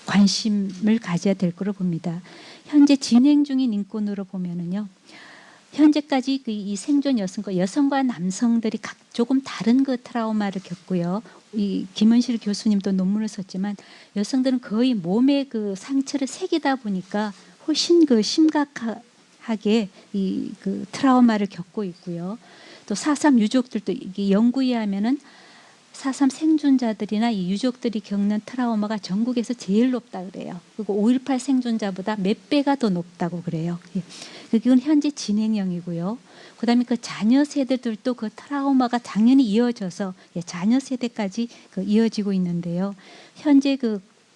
관심을 가져야 될 거로 봅니다. 현재 진행 중인 인권으로 보면은요. 현재까지 이 생존 여성과 남성들이 조금 다른 그 트라우마를 겪고요. 이 김은실 교수님도 논문을 썼지만 여성들은 거의 몸에 그 상처를 새기다 보니까 훨씬 그 심각하게 이 그 트라우마를 겪고 있고요. 또 4.3 유족들도 이게 연구에 하면은 4.3 생존자들이나 이 유족들이 겪는 트라우마가 전국에서 제일 높다 그래요. 그리고 5.18 생존자보다 몇 배가 더 높다고 그래요. 이건 현재 진행형이고요. 그다음에 그 자녀 세대들도 그 트라우마가 당연히 이어져서 자녀 세대까지 이어지고 있는데요. 현재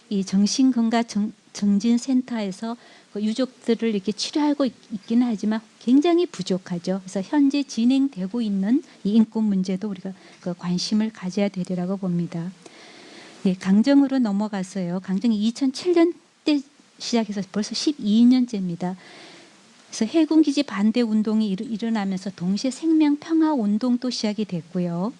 이 정신건강 정진센터에서 그 유족들을 이렇게 치료하고 있기는 하지만 굉장히 부족하죠. 그래서 현재 진행되고 있는 이 인권 문제도 우리가 그 관심을 가져야 되리라고 봅니다. 예, 강정으로 넘어갔어요. 강정이 2007년 때 시작해서 벌써 12년째입니다. 그래서 해군기지 반대 운동이 일어나면서 동시에 생명평화 운동도 시작이 됐고요.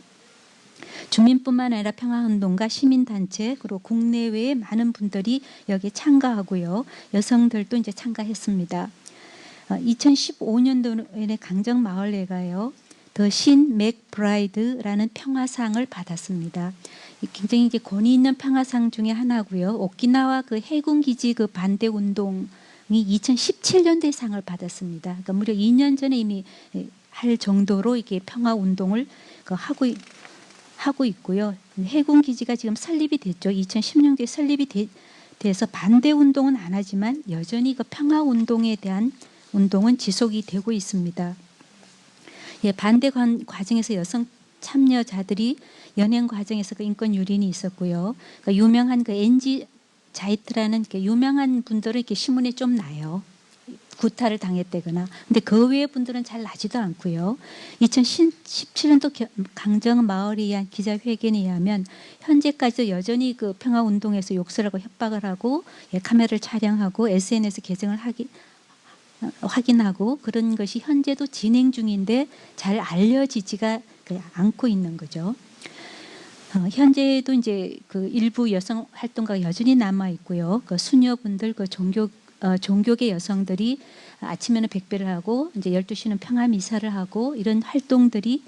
주민뿐만 아니라 평화운동가 시민단체 그리고 국내외의 많은 분들이 여기에 참가하고요. 여성들도 이제 참가했습니다. 2015년도에 강정마을회가요. 더 신 맥브라이드라는 평화상을 받았습니다. 굉장히 이제 권위 있는 평화상 중에 하나고요. 오키나와 그 해군기지 그 반대 운동이 2017년도에 상을 받았습니다. 그러니까 무려 2년 전에 이미 할 정도로 이게 평화 운동을 하고 있고요. 해군 기지가 지금 설립이 됐죠. 2016년도에 설립이 돼서 반대 운동은 안 하지만 여전히 그 평화 운동에 대한 운동은 지속이 되고 있습니다. 예, 반대 과정에서 여성 참여자들이 연행 과정에서 그 인권 유린이 있었고요. 그러니까 유명한 그 엔지 자이트라는 유명한 분들은 이렇게 신문에 좀 나요. 구타를 당했다거나. 근데 그 외의 분들은 잘 나지도 않고요. 2017년도 강정 마을에 의한 기자회견에 의하면 현재까지도 여전히 그 평화운동에서 욕설 하고 협박을 하고 카메라를 촬영하고 SNS 계정을 확인하고 그런 것이 현재도 진행 중인데 잘 알려지지가 않고 있는 거죠. 현재도 이제 그 일부 여성 활동가가 여전히 남아 있고요. 그 수녀분들, 그 종교계 여성들이 아침에는 백배를 하고 이제 12시는 평화 미사를 하고 이런 활동들이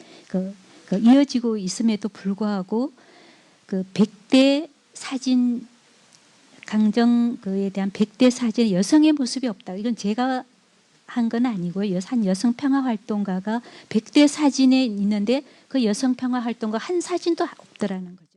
이어지고 있음에도 불구하고 그 100대 사진 강정 그에 대한 100대 사진 여성의 모습이 없다. 이건 제가 한 건 아니고요. 한 여성 평화 활동가가 100대 사진에 있는데 그 여성 평화 활동가 한 사진도 없더라는 거죠.